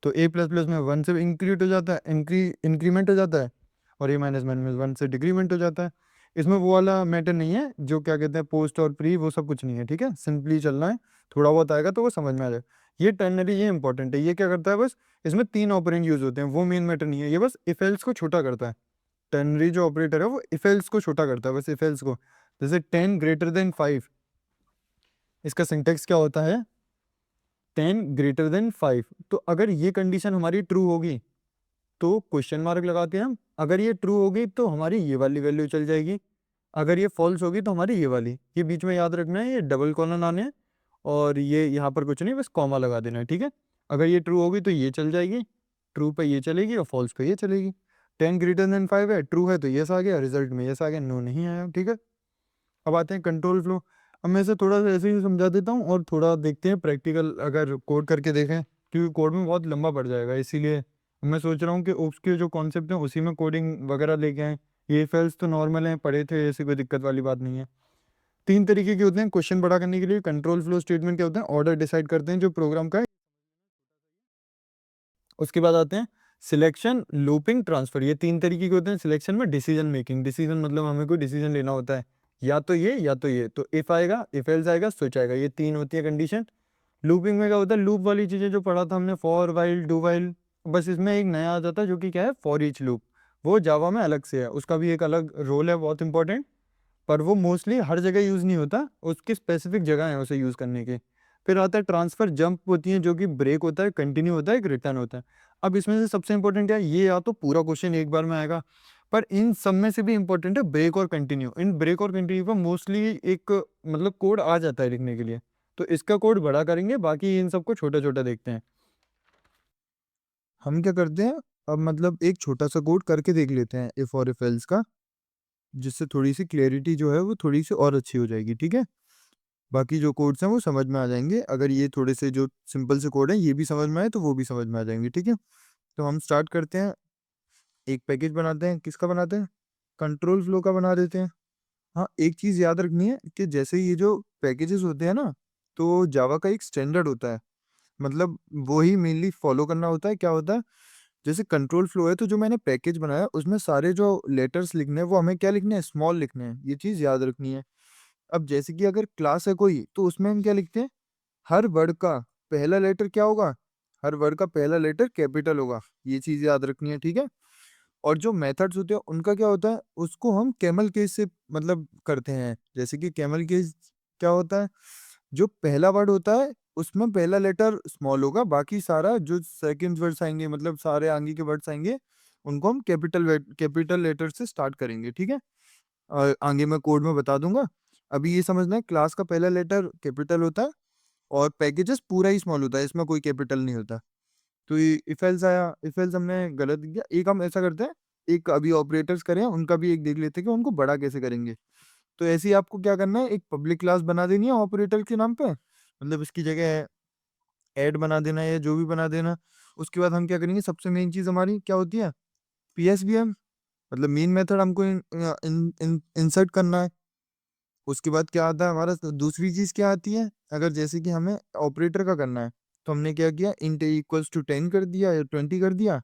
तो ए प्लस प्लस में 1 से इंक्रीमेंट हो जाता है, इंक्रीमेंट हो जाता है, और ए माइनस माइनस में 1 से डिक्रीमेंट हो जाता है। इसमें वो वाला मैटर नहीं है जो क्या कहते हैं पोस्ट और प्री, वो सब कुछ नहीं है, ठीक है। सिंपली चलना है, थोड़ा बहुत आएगा तो वो समझ में आ जाएगा। ये टर्नरी, ये इंपॉर्टेंट है। ये क्या करता है, बस इसमें 3 ऑपरेंड यूज होते हैं, वो मेन मैटर नहीं है, ये बस इफ एल्स को छोटा करता है। टर्नरी जो ऑपरेटर है वो इफ एल्स को छोटा करता है, बस इफ एल्स को। जैसे 10 ग्रेटर देन 5, इसका सिंटेक्स क्या होता है, 10 ग्रेटर देन 5। तो अगर ये कंडीशन हमारी ट्रू होगी तो क्वेश्चन मार्क लगाते हैं हम, अगर ये ट्रू होगी तो हमारी ये वाली वैल्यू चल जाएगी, अगर ये फॉल्स होगी तो हमारी ये वाली। ये बीच में याद रखना है, ये डबल कॉलन आने हैं, और ये यहाँ पर कुछ नहीं, बस कॉमा लगा देना है, ठीक है। अगर ये ट्रू होगी तो ये चल जाएगी, ट्रू पे ये चलेगी, और फॉल्स पे ये चलेगी। 10 ग्रेटर देन 5 है, ट्रू है तो यस आ गया, रिजल्ट में यस आ गया, नो नहीं आया, ठीक है। अब आते हैं कंट्रोल फ्लो। अब मैं इसे थोड़ा सा ऐसे ही समझा देता हूँ और थोड़ा देखते हैं प्रैक्टिकल, अगर कोड करके देखें, क्योंकि कोड में बहुत लंबा पड़ जाएगा, इसीलिए मैं सोच रहा हूँ कि उसके जो कॉन्सेप्ट हैं उसी में कोडिंग वगैरह लेके आएँ। ये फेल्स तो नॉर्मल हैं, पढ़े थे, ऐसी कोई दिक्कत वाली बात नहीं है। 3 तरीके के होते हैं क्वेश्चन बड़ा करने के लिए। कंट्रोल फ्लो स्टेटमेंट क्या होते हैं, ऑर्डर डिसाइड करते हैं जो प्रोग्राम का है। उसके बाद आते हैं सिलेक्शन, लूपिंग, ट्रांसफर। ये 3 तरीके के होते हैं। सिलेक्शन में डिसीजन मेकिंग, डिसीजन मतलब हमें कोई डिसीजन लेना होता है, या तो ये या तो ये, तो इफ आएगा, इफ एल्स आएगा, स्विच आएगा, ये 3 होती है कंडीशन। लूपिंग में क्या होता है, लूप वाली चीजें जो पढ़ा था हमने, फॉर वाइल डू वाइल, बस इसमें एक नया आ जाता है जो कि क्या है, फॉर ईच लूप। वो जावा में अलग से है, उसका भी एक अलग रोल है, बहुत इंपॉर्टेंट, पर वो मोस्टली हर जगह यूज़ नहीं होता, उसकी स्पेसिफिक जगह है उसे यूज़ करने के। फिर आता है ट्रांसफर, जंप होती है जो कि ब्रेक होता है, कंटिन्यू होता है, एक रिटर्न होता है। अब इसमें से सबसे इंपॉर्टेंट है ये, या तो पूरा क्वेश्चन एक बार में आएगा, पर इन सब में से भी इंपॉर्टेंट है ब्रेक और कंटिन्यू। इन ब्रेक और कंटिन्यू पर मोस्टली एक मतलब कोड आ जाता है लिखने के लिए, तो इसका कोड बड़ा करेंगे, बाकी इन सबको छोटा छोटा देखते हैं। हम क्या करते हैं, अब मतलब एक छोटा सा कोड करके देख लेते हैं इफ और इफ एल्स का, जिससे थोड़ी सी क्लैरिटी जो है वो थोड़ी सी और अच्छी हो जाएगी, ठीक है। बाकी जो कोड्स हैं वो समझ में आ जाएंगे, अगर ये थोड़े से जो सिंपल से कोड हैं ये भी समझ में आए तो वो भी समझ में आ जाएंगे, ठीक है। तो हम स्टार्ट करते हैं, एक पैकेज बनाते हैं, किसका बनाते हैं, कंट्रोल फ्लो का बना देते हैं। हाँ, एक चीज़ याद रखनी है कि जैसे ये जो पैकेजेस होते हैं ना, तो जावा का एक स्टैंडर्ड होता है, मतलब वो ही मेनली फॉलो करना होता है। क्या होता है, जैसे कंट्रोल फ्लो है तो जो मैंने पैकेज बनाया उसमें सारे जो लेटर्स लिखने हैं वो हमें क्या लिखने हैं, स्मॉल लिखने हैं, ये चीज़ याद रखनी है। अब जैसे कि अगर क्लास है कोई तो उसमें हम क्या लिखते हैं, हर वर्ड का पहला लेटर क्या होगा, हर वर्ड का पहला लेटर कैपिटल होगा, ये चीज़ याद रखनी है, ठीक है। और जो मेथड्स होते हैं उनका क्या होता है, उसको हम कैमल केस से मतलब करते हैं। जैसे कि कैमल केस क्या होता है, जो पहला वर्ड होता है उसमें पहला लेटर स्मॉल होगा, बाकी सारा जो सेकंड वर्ड्स आएंगे मतलब सारे आगे के वर्ड्स आएंगे उनको हम कैपिटल लेटर से स्टार्ट करेंगे, ठीक है। आगे मैं कोड में बता दूंगा। अभी ये समझना है, क्लास का पहला लेटर कैपिटल होता है और पैकेजेस पूरा ही स्मॉल होता है, इसमें कोई कैपिटल नहीं होता। तो ये इफ एल्स आया, इफ एल्स हमने गलत किया, एक हम ऐसा करते हैं, एक अभी ऑपरेटर्स करें उनका भी एक देख लेते हैं कि उनको बड़ा कैसे करेंगे। तो ऐसे ही आपको क्या करना है, एक पब्लिक क्लास बना देनी है ऑपरेटर के नाम पे, मतलब इसकी जगह ऐड बना देना है या जो भी बना देना। उसके बाद हम क्या करेंगे, सबसे मेन चीज़ हमारी क्या होती है, पीएसवीएम, मतलब मेन मेथड हमको इंसर्ट करना है। उसके बाद क्या आता है हमारा, दूसरी चीज़ क्या आती है, अगर जैसे कि हमें ऑपरेटर का करना है तो हमने क्या किया, इंट ए इक्वल्स टू 10 कर दिया या 20 कर दिया,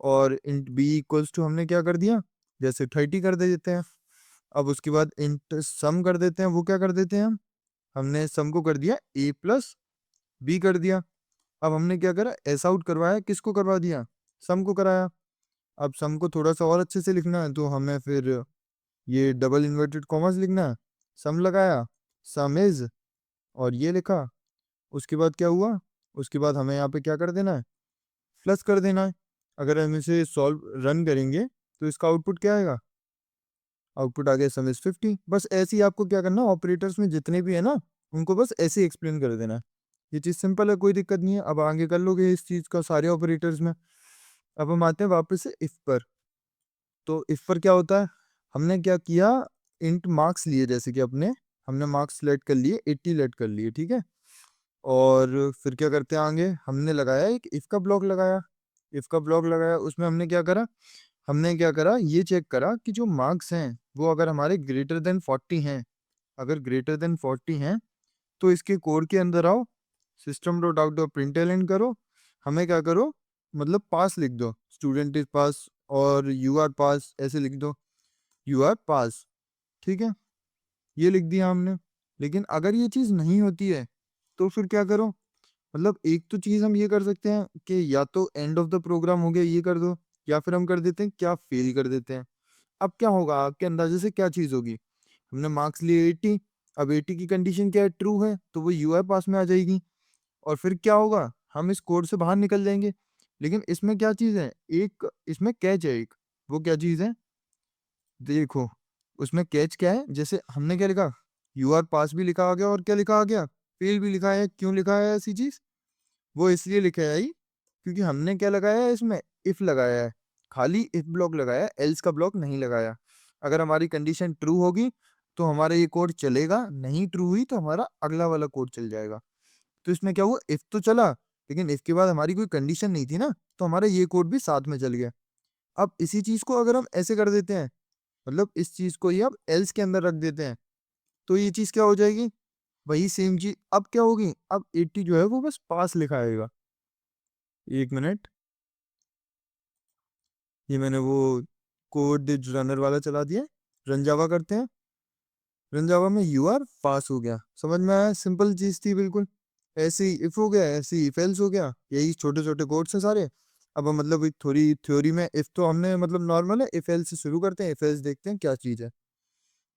और इंट बी इक्वल्स टू हमने क्या कर दिया, जैसे 30 कर दे देते हैं। अब उसके बाद इंट सम कर देते हैं, वो क्या कर देते हैं हम, हमने सम को कर दिया ए प्लस बी कर दिया। अब हमने क्या करा, एस आउट करवाया, किसको करवा दिया, सम को कराया। अब सम को थोड़ा सा और अच्छे से लिखना है तो हमें फिर ये डबल इन्वर्टेड कॉमास लिखना है। सम लगाया, सम इज, और ये लिखा। उसके बाद क्या हुआ, उसके बाद हमें यहाँ पे क्या कर देना है, प्लस कर देना है। अगर हम इसे सॉल्व रन करेंगे तो इसका आउटपुट क्या आएगा, आउटपुट आ गया सम इज 50। बस ऐसे ही आपको क्या करना, ऑपरेटर्स में जितने भी है ना उनको बस ऐसे ही एक्सप्लेन कर देना है। ये चीज़ सिंपल है, कोई दिक्कत नहीं है। अब आगे कर लोगे इस चीज़ का सारे ऑपरेटर्स में। अब हम आते हैं वापस से इफ पर। तो इफ पर क्या होता है, हमने क्या किया, इंट मार्क्स लिए, जैसे कि अपने हमने मार्क्स सेलेक्ट कर लिए, 80 सेलेक्ट कर लिए, ठीक है। और फिर क्या करते हैं आगे, हमने लगाया एक इफ का ब्लॉक लगाया। इफ का ब्लॉक लगाया, उसमें हमने क्या करा, हमने क्या करा, ये चेक करा कि जो मार्क्स हैं वो अगर हमारे ग्रेटर देन 40 हैं, अगर ग्रेटर देन 40 हैं तो इसके कोड के अंदर आओ, system dot out dot println करो, हमें क्या करो, मतलब पास लिख दो, स्टूडेंट इज पास और यू आर पास, ऐसे लिख दो, यू आर पास, ठीक है। ये लिख दिया हमने। लेकिन अगर ये चीज़ नहीं होती है तो फिर क्या करो, मतलब एक तो चीज़ हम ये कर सकते हैं कि या तो एंड ऑफ द प्रोग्राम हो गया ये कर दो, या फिर हम कर देते हैं क्या, फेल कर देते हैं। अब क्या होगा आपके अंदाजे से, क्या चीज़ होगी, हमने मार्क्स लिए 80, अब 80 की कंडीशन क्या है, ट्रू है, तो वो यूआई पास में आ जाएगी। और फिर क्या होगा, हम इस कोड से बाहर निकल जाएंगे। लेकिन इसमें क्या चीज़ है, एक इसमें कैच है एक, वो क्या चीज़ है, देखो उसमें कैच क्या है, जैसे हमने क्या लिखा, यू आर पास भी लिखा आ गया और क्या लिखा आ गया, फेल भी लिखा है। क्यों लिखा है ऐसी चीज़, वो इसलिए लिखा है आई, क्योंकि हमने क्या लगाया है इसमें, इफ लगाया है, खाली इफ ब्लॉक लगाया है, एल्स का ब्लॉक नहीं लगाया। अगर हमारी कंडीशन ट्रू होगी तो हमारा ये कोड चलेगा, नहीं ट्रू हुई तो हमारा अगला वाला कोड चल जाएगा। तो इसमें क्या हुआ, इफ तो चला, लेकिन इफ के बाद हमारी कोई कंडीशन नहीं थी ना, तो हमारा ये कोड भी साथ में चल गया। अब इसी चीज को अगर हम ऐसे कर देते हैं, मतलब इस चीज को ही अब एल्स के अंदर रख देते हैं, तो ये चीज क्या हो जाएगी, वही सेम चीज अब क्या होगी, अब 80 जो है वो बस पास लिखा आएगा। एक मिनट, ये मैंने वो कोड रनर वाला चला दिया, रन जावा करते हैं। रन जावा में यू आर पास हो गया, समझ में आया, सिंपल चीज थी बिल्कुल। ऐसे ही इफ हो गया, ऐसे ही इफ एल्स हो गया, यही छोटे छोटे कोड्स हैं सारे। अब हम मतलब एक थोड़ी थ्योरी में, इफ तो हमने मतलब नॉर्मल है, इफ एल्स से शुरू करते हैं, इफ एल्स देखते हैं क्या चीज है,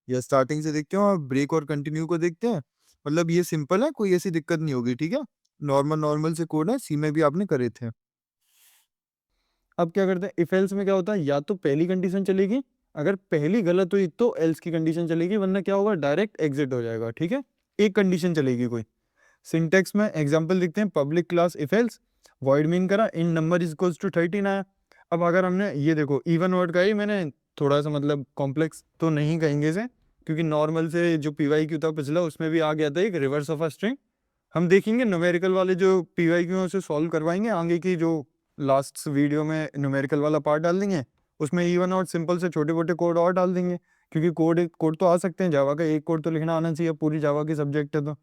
या स्टार्टिंग से देखते हैं और ब्रेक और कंटिन्यू को देखते हैं। मतलब ये सिंपल है, कोई ऐसी दिक्कत नहीं होगी, ठीक है। नॉर्मल नॉर्मल से कोड है, सी में भी आपने करे थे। अब क्या करते हैं, इफ एल्स में क्या होता है, या तो पहली कंडीशन चलेगी, अगर पहली गलत हुई तो एल्स की कंडीशन चलेगी, वरना क्या होगा, डायरेक्ट एग्जिट हो जाएगा, ठीक है। एक कंडीशन चलेगी कोई। सिंटेक्स में एग्जांपल लिखते हैं, public class if else, void mean करा, इन नंबर इज इक्वल्स टू 13 आया। अब अगर हमने ये देखो इवन वर्ड का ही मैंने थोड़ा सा मतलब कॉम्प्लेक्स तो नहीं कहेंगे इसे, क्योंकि नॉर्मल से जो पीवाई क्यू था पिछला, उसमें भी आ गया था एक रिवर्स ऑफ अ स्ट्रिंग। हम देखेंगे न्यूमेरिकल वाले जो पीवाई क्यू उसे सॉल्व करवाएंगे आगे की जो लास्ट वीडियो में न्यूमेरिकल वाला पार्ट डाल देंगे, उसमें इवन और सिंपल से छोटे मोटे कोड और डाल देंगे, क्योंकि कोड कोड तो आ सकते हैं जावा का, एक कोड तो लिखना आना चाहिए, पूरी जावा की सब्जेक्ट है तो।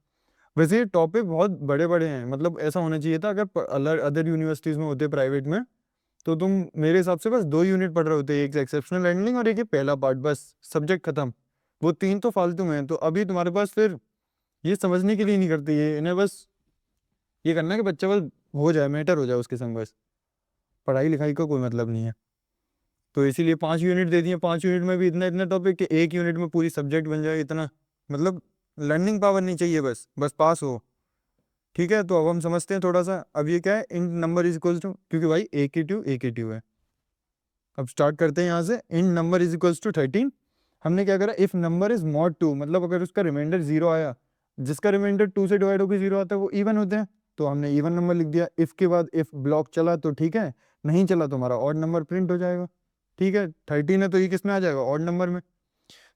वैसे ये टॉपिक बहुत बड़े बड़े हैं, मतलब ऐसा होना चाहिए था अगर अदर यूनिवर्सिटीज़ में होते प्राइवेट में, तो तुम मेरे हिसाब से बस 2 यूनिट पढ़ रहे होते, एक एक्सेप्शनल हैंडलिंग और एक ये पहला पार्ट, बस सब्जेक्ट खत्म। वो 3 तो फालतू में हैं, तो अभी तुम्हारे पास फिर ये समझने के लिए नहीं करते, ये इन्हें बस ये करना है कि बच्चा बस हो जाए, मैटर हो जाए उसके संग, बस पढ़ाई लिखाई का कोई मतलब नहीं है। तो इसीलिए 5 यूनिट दे दिए, 5 यूनिट में भी इतना इतना टॉपिक कि एक यूनिट में पूरी सब्जेक्ट बन जाए, इतना मतलब लर्निंग पावर नहीं चाहिए, बस बस पास हो, ठीक है। तो अब हम समझते हैं थोड़ा सा, अब ये क्या है, इन नंबर इज इक्वल्स टू, क्योंकि भाई एक ही ट्यू है। अब स्टार्ट करते हैं यहाँ से, इन नंबर इज इक्वल्स टू 13। हमने क्या करा, इफ नंबर इज मॉड 2, मतलब अगर उसका रिमाइंडर 0 आया, जिसका रिमाइंडर 2 से डिवाइड होकर 0 आता है वो इवन होते हैं, तो हमने इवन नंबर लिख दिया। इफ के बाद इफ ब्लॉक चला तो ठीक है, नहीं चला तो हमारा ऑड नंबर प्रिंट हो जाएगा, ठीक है। 13 है तो ये किस में आ जाएगा, ऑड नंबर में।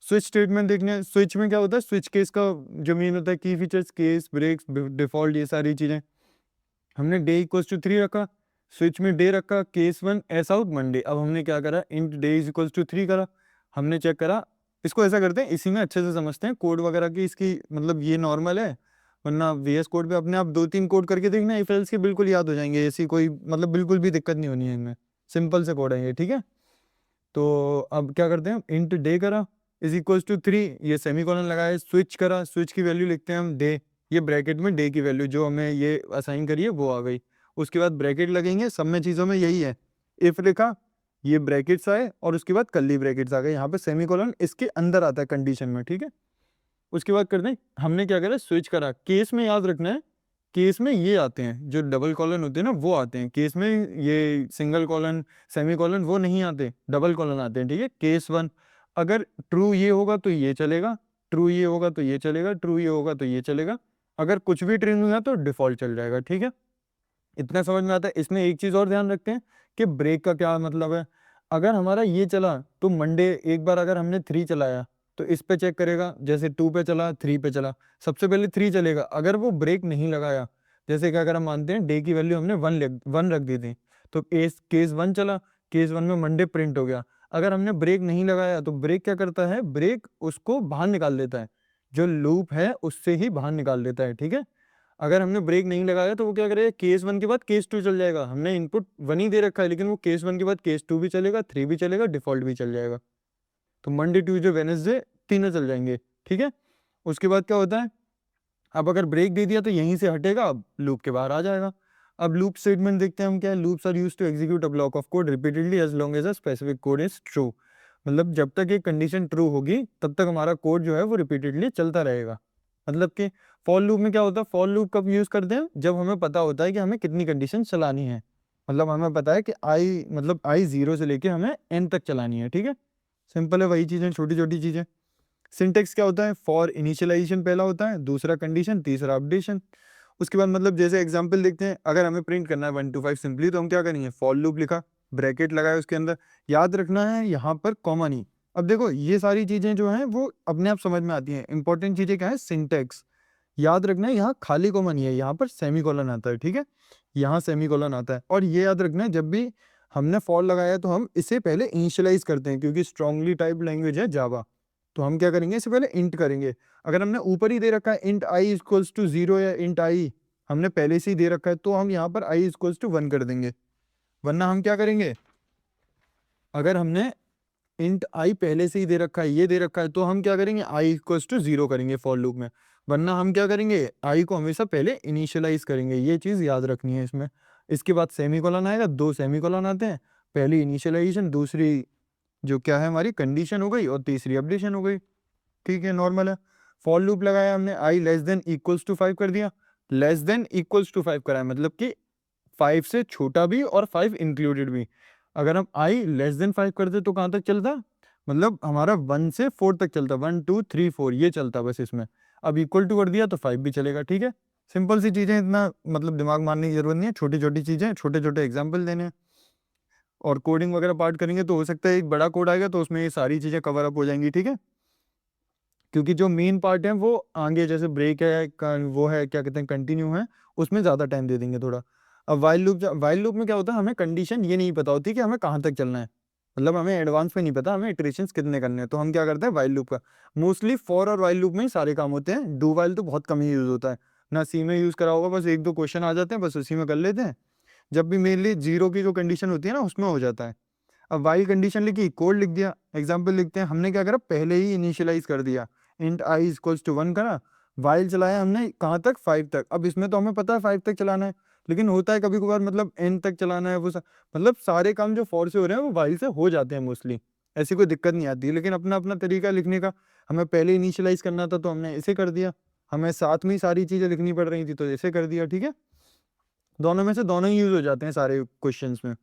स्विच स्टेटमेंट देखने हैं, स्विच में क्या होता है, स्विच केस का जो मीन होता है, की फीचर्स, केस, ब्रेक्स, डिफॉल्ट, ये सारी चीज़ें। हमने डे इक्वल्स टू 3 रखा, स्विच में डे रखा, केस 1 एस आउट मंडे। अब हमने क्या करा, int day is equals to 3 करा, हमने चेक करा। इसको ऐसा करते हैं, इसी में अच्छे से समझते हैं कोड वगैरह की, इसकी मतलब ये नॉर्मल है, वरना वीएस कोड पे अपने आप 2-3 कोड करके देखना, इफ एल्स के बिल्कुल याद हो जाएंगे, ऐसी कोई मतलब बिल्कुल भी दिक्कत नहीं होनी है इनमें, सिंपल से कोड है ये, ठीक है। तो अब क्या करते हैं, इंट डे करा इज इक्वल्स टू 3, ये सेमीकोलन लगाया, स्विच करा, स्विच की वैल्यू लिखते हैं हम डे, ये ब्रैकेट में डे की वैल्यू जो हमें ये असाइन करी है वो आ गई। उसके बाद ब्रैकेट लगेंगे, सब में चीज़ों में यही है, इफ लिखा, ये ब्रैकेट्स आए और उसके बाद कर्ली ब्रैकेट्स आ गए, यहाँ पे सेमीकोलन इसके अंदर आता है कंडीशन में, ठीक है। उसके बाद करते हैं, हमने क्या करा, स्विच करा। केस में याद रखना है, केस में ये आते हैं जो डबल कॉलन होते हैं ना, वो आते हैं केस में। ये सिंगल कॉलन, सेमी कॉलन वो नहीं आते, डबल कॉलन आते हैं, ठीक है। केस 1, अगर ट्रू ये होगा तो ये चलेगा, ट्रू ये होगा तो ये चलेगा, ट्रू ये होगा तो ये चलेगा। अगर कुछ भी ट्रू नहीं हुआ तो डिफॉल्ट चल जाएगा, ठीक है। इतना समझ में आता है। इसमें एक चीज़ और ध्यान रखते हैं कि ब्रेक का क्या मतलब है। अगर हमारा ये चला तो मंडे एक बार अगर हमने 3 चलाया तो इस पे चेक करेगा, जैसे 2 पे चला, 3 पे चला, सबसे पहले 3 चलेगा। अगर वो ब्रेक नहीं लगाया, जैसे कि अगर हम मानते हैं डे की वैल्यू हमने 1 रख दी थी, तो केस 1 चला, केस 1 में मंडे प्रिंट हो गया। अगर हमने ब्रेक नहीं लगाया तो ब्रेक क्या करता है, ब्रेक उसको बाहर निकाल देता है, जो लूप है उससे ही बाहर निकाल देता है, ठीक है। अगर हमने ब्रेक नहीं लगाया तो वो क्या करेगा, केस 1 के बाद केस 2 चल जाएगा। हमने इनपुट 1 ही दे रखा है, लेकिन वो केस 1 के बाद केस 2 भी चलेगा, 3 भी चलेगा, डिफॉल्ट भी चल जाएगा। तो मंडे ट्यूसडे वेडनेसडे तीनों चल जाएंगे, ठीक है। उसके बाद क्या होता है, अब अगर ब्रेक दे दिया तो यहीं से हटेगा, अब लूप के बाहर आ जाएगा। अब लूप स्टेटमेंट देखते हैं हम क्या है। Loops are used to execute a block of code repeatedly as long as a specific code is true. मतलब जब तक एक कंडीशन ट्रू होगी तब तक हमारा कोड जो है वो रिपीटेडली चलता रहेगा। मतलब कि फॉर लूप में क्या होता है, फॉर लूप कब यूज करते हैं, जब हमें पता होता है कि हमें कितनी कंडीशन चलानी है। मतलब हमें पता है कि आई 0 से लेके हमें एन तक चलानी है, ठीक है। सिंपल है, वही चीजें, छोटी छोटी चीजें। सिंटेक्स क्या होता है, फॉर इनिशियलाइजेशन पहला होता है, दूसरा कंडीशन, तीसरा अपडेशन। उसके बाद मतलब जैसे एग्जांपल देखते हैं, अगर हमें प्रिंट करना है 1 to 5 सिंपली, तो हम क्या करेंगे, फॉर लूप लिखा, ब्रैकेट लगाया, उसके अंदर याद रखना है यहाँ पर कॉमा नहीं। अब देखो ये सारी चीजें जो हैं वो अपने आप समझ में आती हैं। इंपॉर्टेंट चीजें क्या है, सिंटेक्स याद रखना है, यहाँ खाली कॉमा नहीं है, यहाँ पर सेमीकोलन आता है, ठीक है। यहाँ सेमीकोलन आता है। और ये याद रखना है, जब भी हमने फॉर लगाया है तो हम इसे पहले इनिशियलाइज करते हैं, क्योंकि स्ट्रांगली टाइप लैंग्वेज है जावा। तो हम क्या करेंगे, इससे पहले इंट करेंगे। अगर हमने ऊपर ही दे रखा है इंट आई इक्वल्स टू 0 या इंट आई हमने पहले से ही दे रखा है, तो हम यहाँ पर आई इक्वल्स टू 1 कर देंगे। वरना हम क्या करेंगे, अगर हमने इंट आई पहले से ही दे रखा है, ये दे रखा है, तो हम क्या करेंगे, आई इक्वल्स टू 0 करेंगे फॉर लूप में। वरना हम क्या करेंगे, आई को हमेशा पहले इनिशियलाइज करेंगे। ये चीज़ याद रखनी है इसमें। इसके बाद सेमीकोलन आएगा, 2 सेमीकोलन आते हैं, पहली इनिशियलाइजेशन, दूसरी जो क्या है हमारी कंडीशन हो गई, और तीसरी अपडेशन हो गई, ठीक है, नॉर्मल है। फॉर लूप लगाया हमने, आई लेस देन इक्वल्स टू 5 कर दिया। लेस देन इक्वल्स टू 5 कराया मतलब कि 5 से छोटा भी और 5 इंक्लूडेड भी। अगर हम आई लेस देन 5 करते तो कहाँ तक चलता, मतलब हमारा 1 से 4 तक चलता, 1 2 3 4 ये चलता बस इसमें। अब इक्वल टू कर दिया तो 5 भी चलेगा, ठीक है। सिंपल सी चीज़ें, इतना मतलब दिमाग मारने की जरूरत नहीं है, छोटी छोटी चीज़ें, छोटे छोटे एग्जाम्पल देने हैं। और कोडिंग वगैरह पार्ट करेंगे तो हो सकता है एक बड़ा कोड आएगा तो उसमें ये सारी चीज़ें कवर अप हो जाएंगी, ठीक है। क्योंकि जो मेन पार्ट है वो आगे, जैसे ब्रेक है वो है क्या कहते हैं कंटिन्यू है, उसमें ज़्यादा टाइम दे देंगे थोड़ा। अब वाइल लूप में क्या होता है, हमें कंडीशन ये नहीं पता होती कि हमें कहाँ तक चलना है। मतलब हमें एडवांस में नहीं पता हमें इटरेशंस कितने करने हैं, तो हम क्या करते हैं वाइल लूप का। मोस्टली फॉर और वाइल लूप में ही सारे काम होते हैं, डू वाइल तो बहुत कम ही यूज़ होता है। ना सी में यूज़ करा होगा, बस 1 2 क्वेश्चन आ जाते हैं, बस उसी में कर लेते हैं। जब भी मेनली 0 की जो कंडीशन होती है ना उसमें हो जाता है। अब वाइल कंडीशन लिखी, कोड लिख दिया, एग्जाम्पल लिखते हैं। हमने क्या करा, पहले ही इनिशियलाइज कर दिया, इंट आई इक्वल्स टू 1 करा, वाइल चलाया हमने कहाँ तक, 5 तक। अब इसमें तो हमें पता है 5 तक चलाना है, लेकिन होता है कभी कभार मतलब एन तक चलाना है, मतलब सारे काम जो फॉर से हो रहे हैं वो वाइल से हो जाते हैं मोस्टली, ऐसी कोई दिक्कत नहीं आती। लेकिन अपना अपना तरीका लिखने का, हमें पहले इनिशियलाइज करना था तो हमने इसे कर दिया, हमें साथ में ही सारी चीज़ें लिखनी पड़ रही थी तो इसे कर दिया, ठीक है। दोनों में से दोनों ही यूज हो जाते हैं सारे क्वेश्चंस में।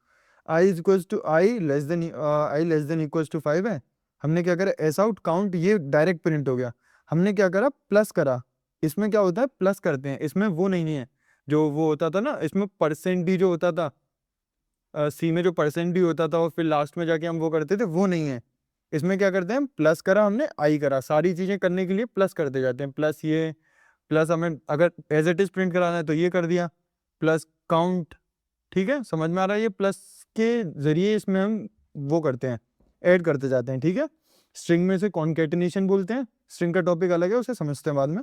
आई लेस देन इक्वल्स टू 5 है, हमने क्या करा, एस आउट काउंट, ये डायरेक्ट प्रिंट हो गया। हमने क्या करा, प्लस करा। इसमें क्या होता है, प्लस करते हैं, इसमें वो नहीं है जो वो होता था ना, इसमें परसेंट डी जो होता था, सी में जो परसेंट डी होता था और फिर लास्ट में जाके हम वो करते थे, वो नहीं है। इसमें क्या करते हैं, प्लस करा हमने, आई करा, सारी चीज़ें करने के लिए प्लस करते जाते हैं। प्लस ये, प्लस हमें अगर एज इट इज प्रिंट कराना है तो ये कर दिया, प्लस काउंट, ठीक है, समझ में आ रहा है। ये प्लस के जरिए इसमें हम वो करते हैं, ऐड करते जाते हैं, ठीक है। स्ट्रिंग में से कॉन्केटिनेशन बोलते हैं, स्ट्रिंग का टॉपिक अलग है, उसे समझते हैं बाद में।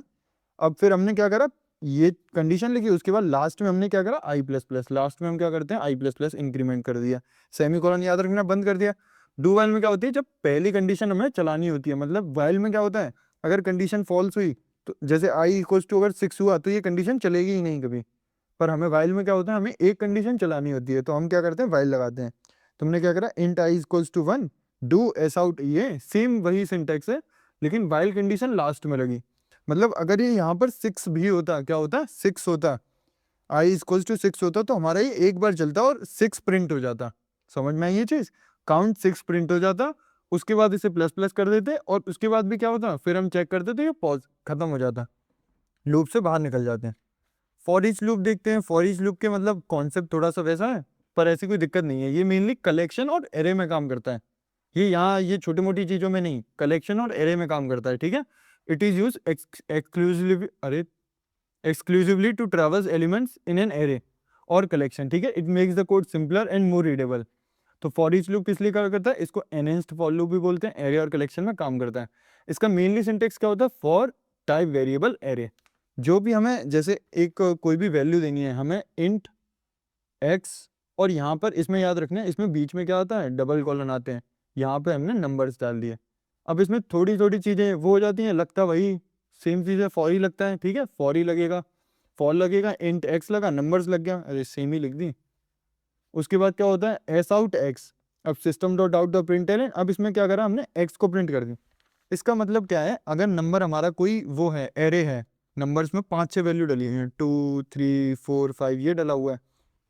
अब फिर हमने क्या करा, ये कंडीशन लिखी, उसके बाद लास्ट में हमने क्या करा, आई प्लस प्लस, लास्ट में हम क्या करते हैं, आई प्लस प्लस इंक्रीमेंट कर दिया, सेमीकोलन याद रखना बंद कर दिया। डू वाइल में क्या होती है, जब पहली कंडीशन हमें चलानी होती है, मतलब वाइल में क्या होता है, अगर कंडीशन फॉल्स हुई तो जैसे आई इक्वल्स टू अगर 6 हुआ तो ये कंडीशन चलेगी ही नहीं कभी। पर हमें वाइल में क्या होता है, हमें एक कंडीशन चलानी होती है, तो हम क्या करते हैं, वाइल लगाते हैं। तुमने क्या करा, int i equals to 1 do s out, ये सेम वही सिंटेक्स है लेकिन वाइल कंडीशन लास्ट में लगी। मतलब अगर ये यहाँ पर 6 भी होता, क्या होता, 6 होता, आई इक्वल्स टू 6 होता तो हमारा ये एक बार चलता और 6 प्रिंट हो जाता। समझ में आई ये चीज, काउंट 6 प्रिंट हो जाता, उसके बाद इसे प्लस प्लस कर देते और उसके बाद भी क्या होता, फिर हम चेक करते तो ये पॉज खत्म हो जाता, लूप से बाहर निकल जाते हैं। फॉर ईच लूप देखते हैं। फॉर ईच लूप के मतलब कॉन्सेप्ट थोड़ा सा वैसा है, पर ऐसी कोई दिक्कत नहीं है। ये मेनली कलेक्शन और एरे में काम करता है। ये यहाँ ये छोटी मोटी चीजों में नहीं, कलेक्शन और एरे में काम करता है, ठीक है। It is use exclusively to traverse elements in an array और कलेक्शन, ठीक है। It makes the code simpler and more readable. तो फॉर ईच लूप किस लिए काम करता है, इसको एनहेंस्ड फॉर लूप भी बोलते हैं, एरे और कलेक्शन में काम करता है। इसका मेनली सिंटेक्स क्या होता है, फॉर टाइप वेरिएबल एरे। जो भी हमें जैसे एक कोई भी वैल्यू देनी है, हमें इंट एक्स, और यहाँ पर इसमें याद रखना है, इसमें बीच में क्या आता है, डबल कॉलन आते हैं, यहाँ पे हमने नंबर्स डाल दिए। अब इसमें थोड़ी थोड़ी चीजें वो हो जाती हैं, लगता वही सेम चीज है, फॉर ही लगता है, ठीक है, फॉर ही लगेगा, फॉर लगेगा, इंट एक्स लगा, नंबर्स लग गया, अरे सेम ही लिख दी। उसके बाद क्या होता है, एस आउट एक्स। अब system dot out dot print element, अब इसमें क्या करा हमने, एक्स को प्रिंट कर दी। इसका मतलब क्या है, अगर नंबर हमारा कोई वो है, एरे है, नंबर्स में 5-6 वैल्यू डली हुई है, 2 3 4 5 ये डला हुआ है,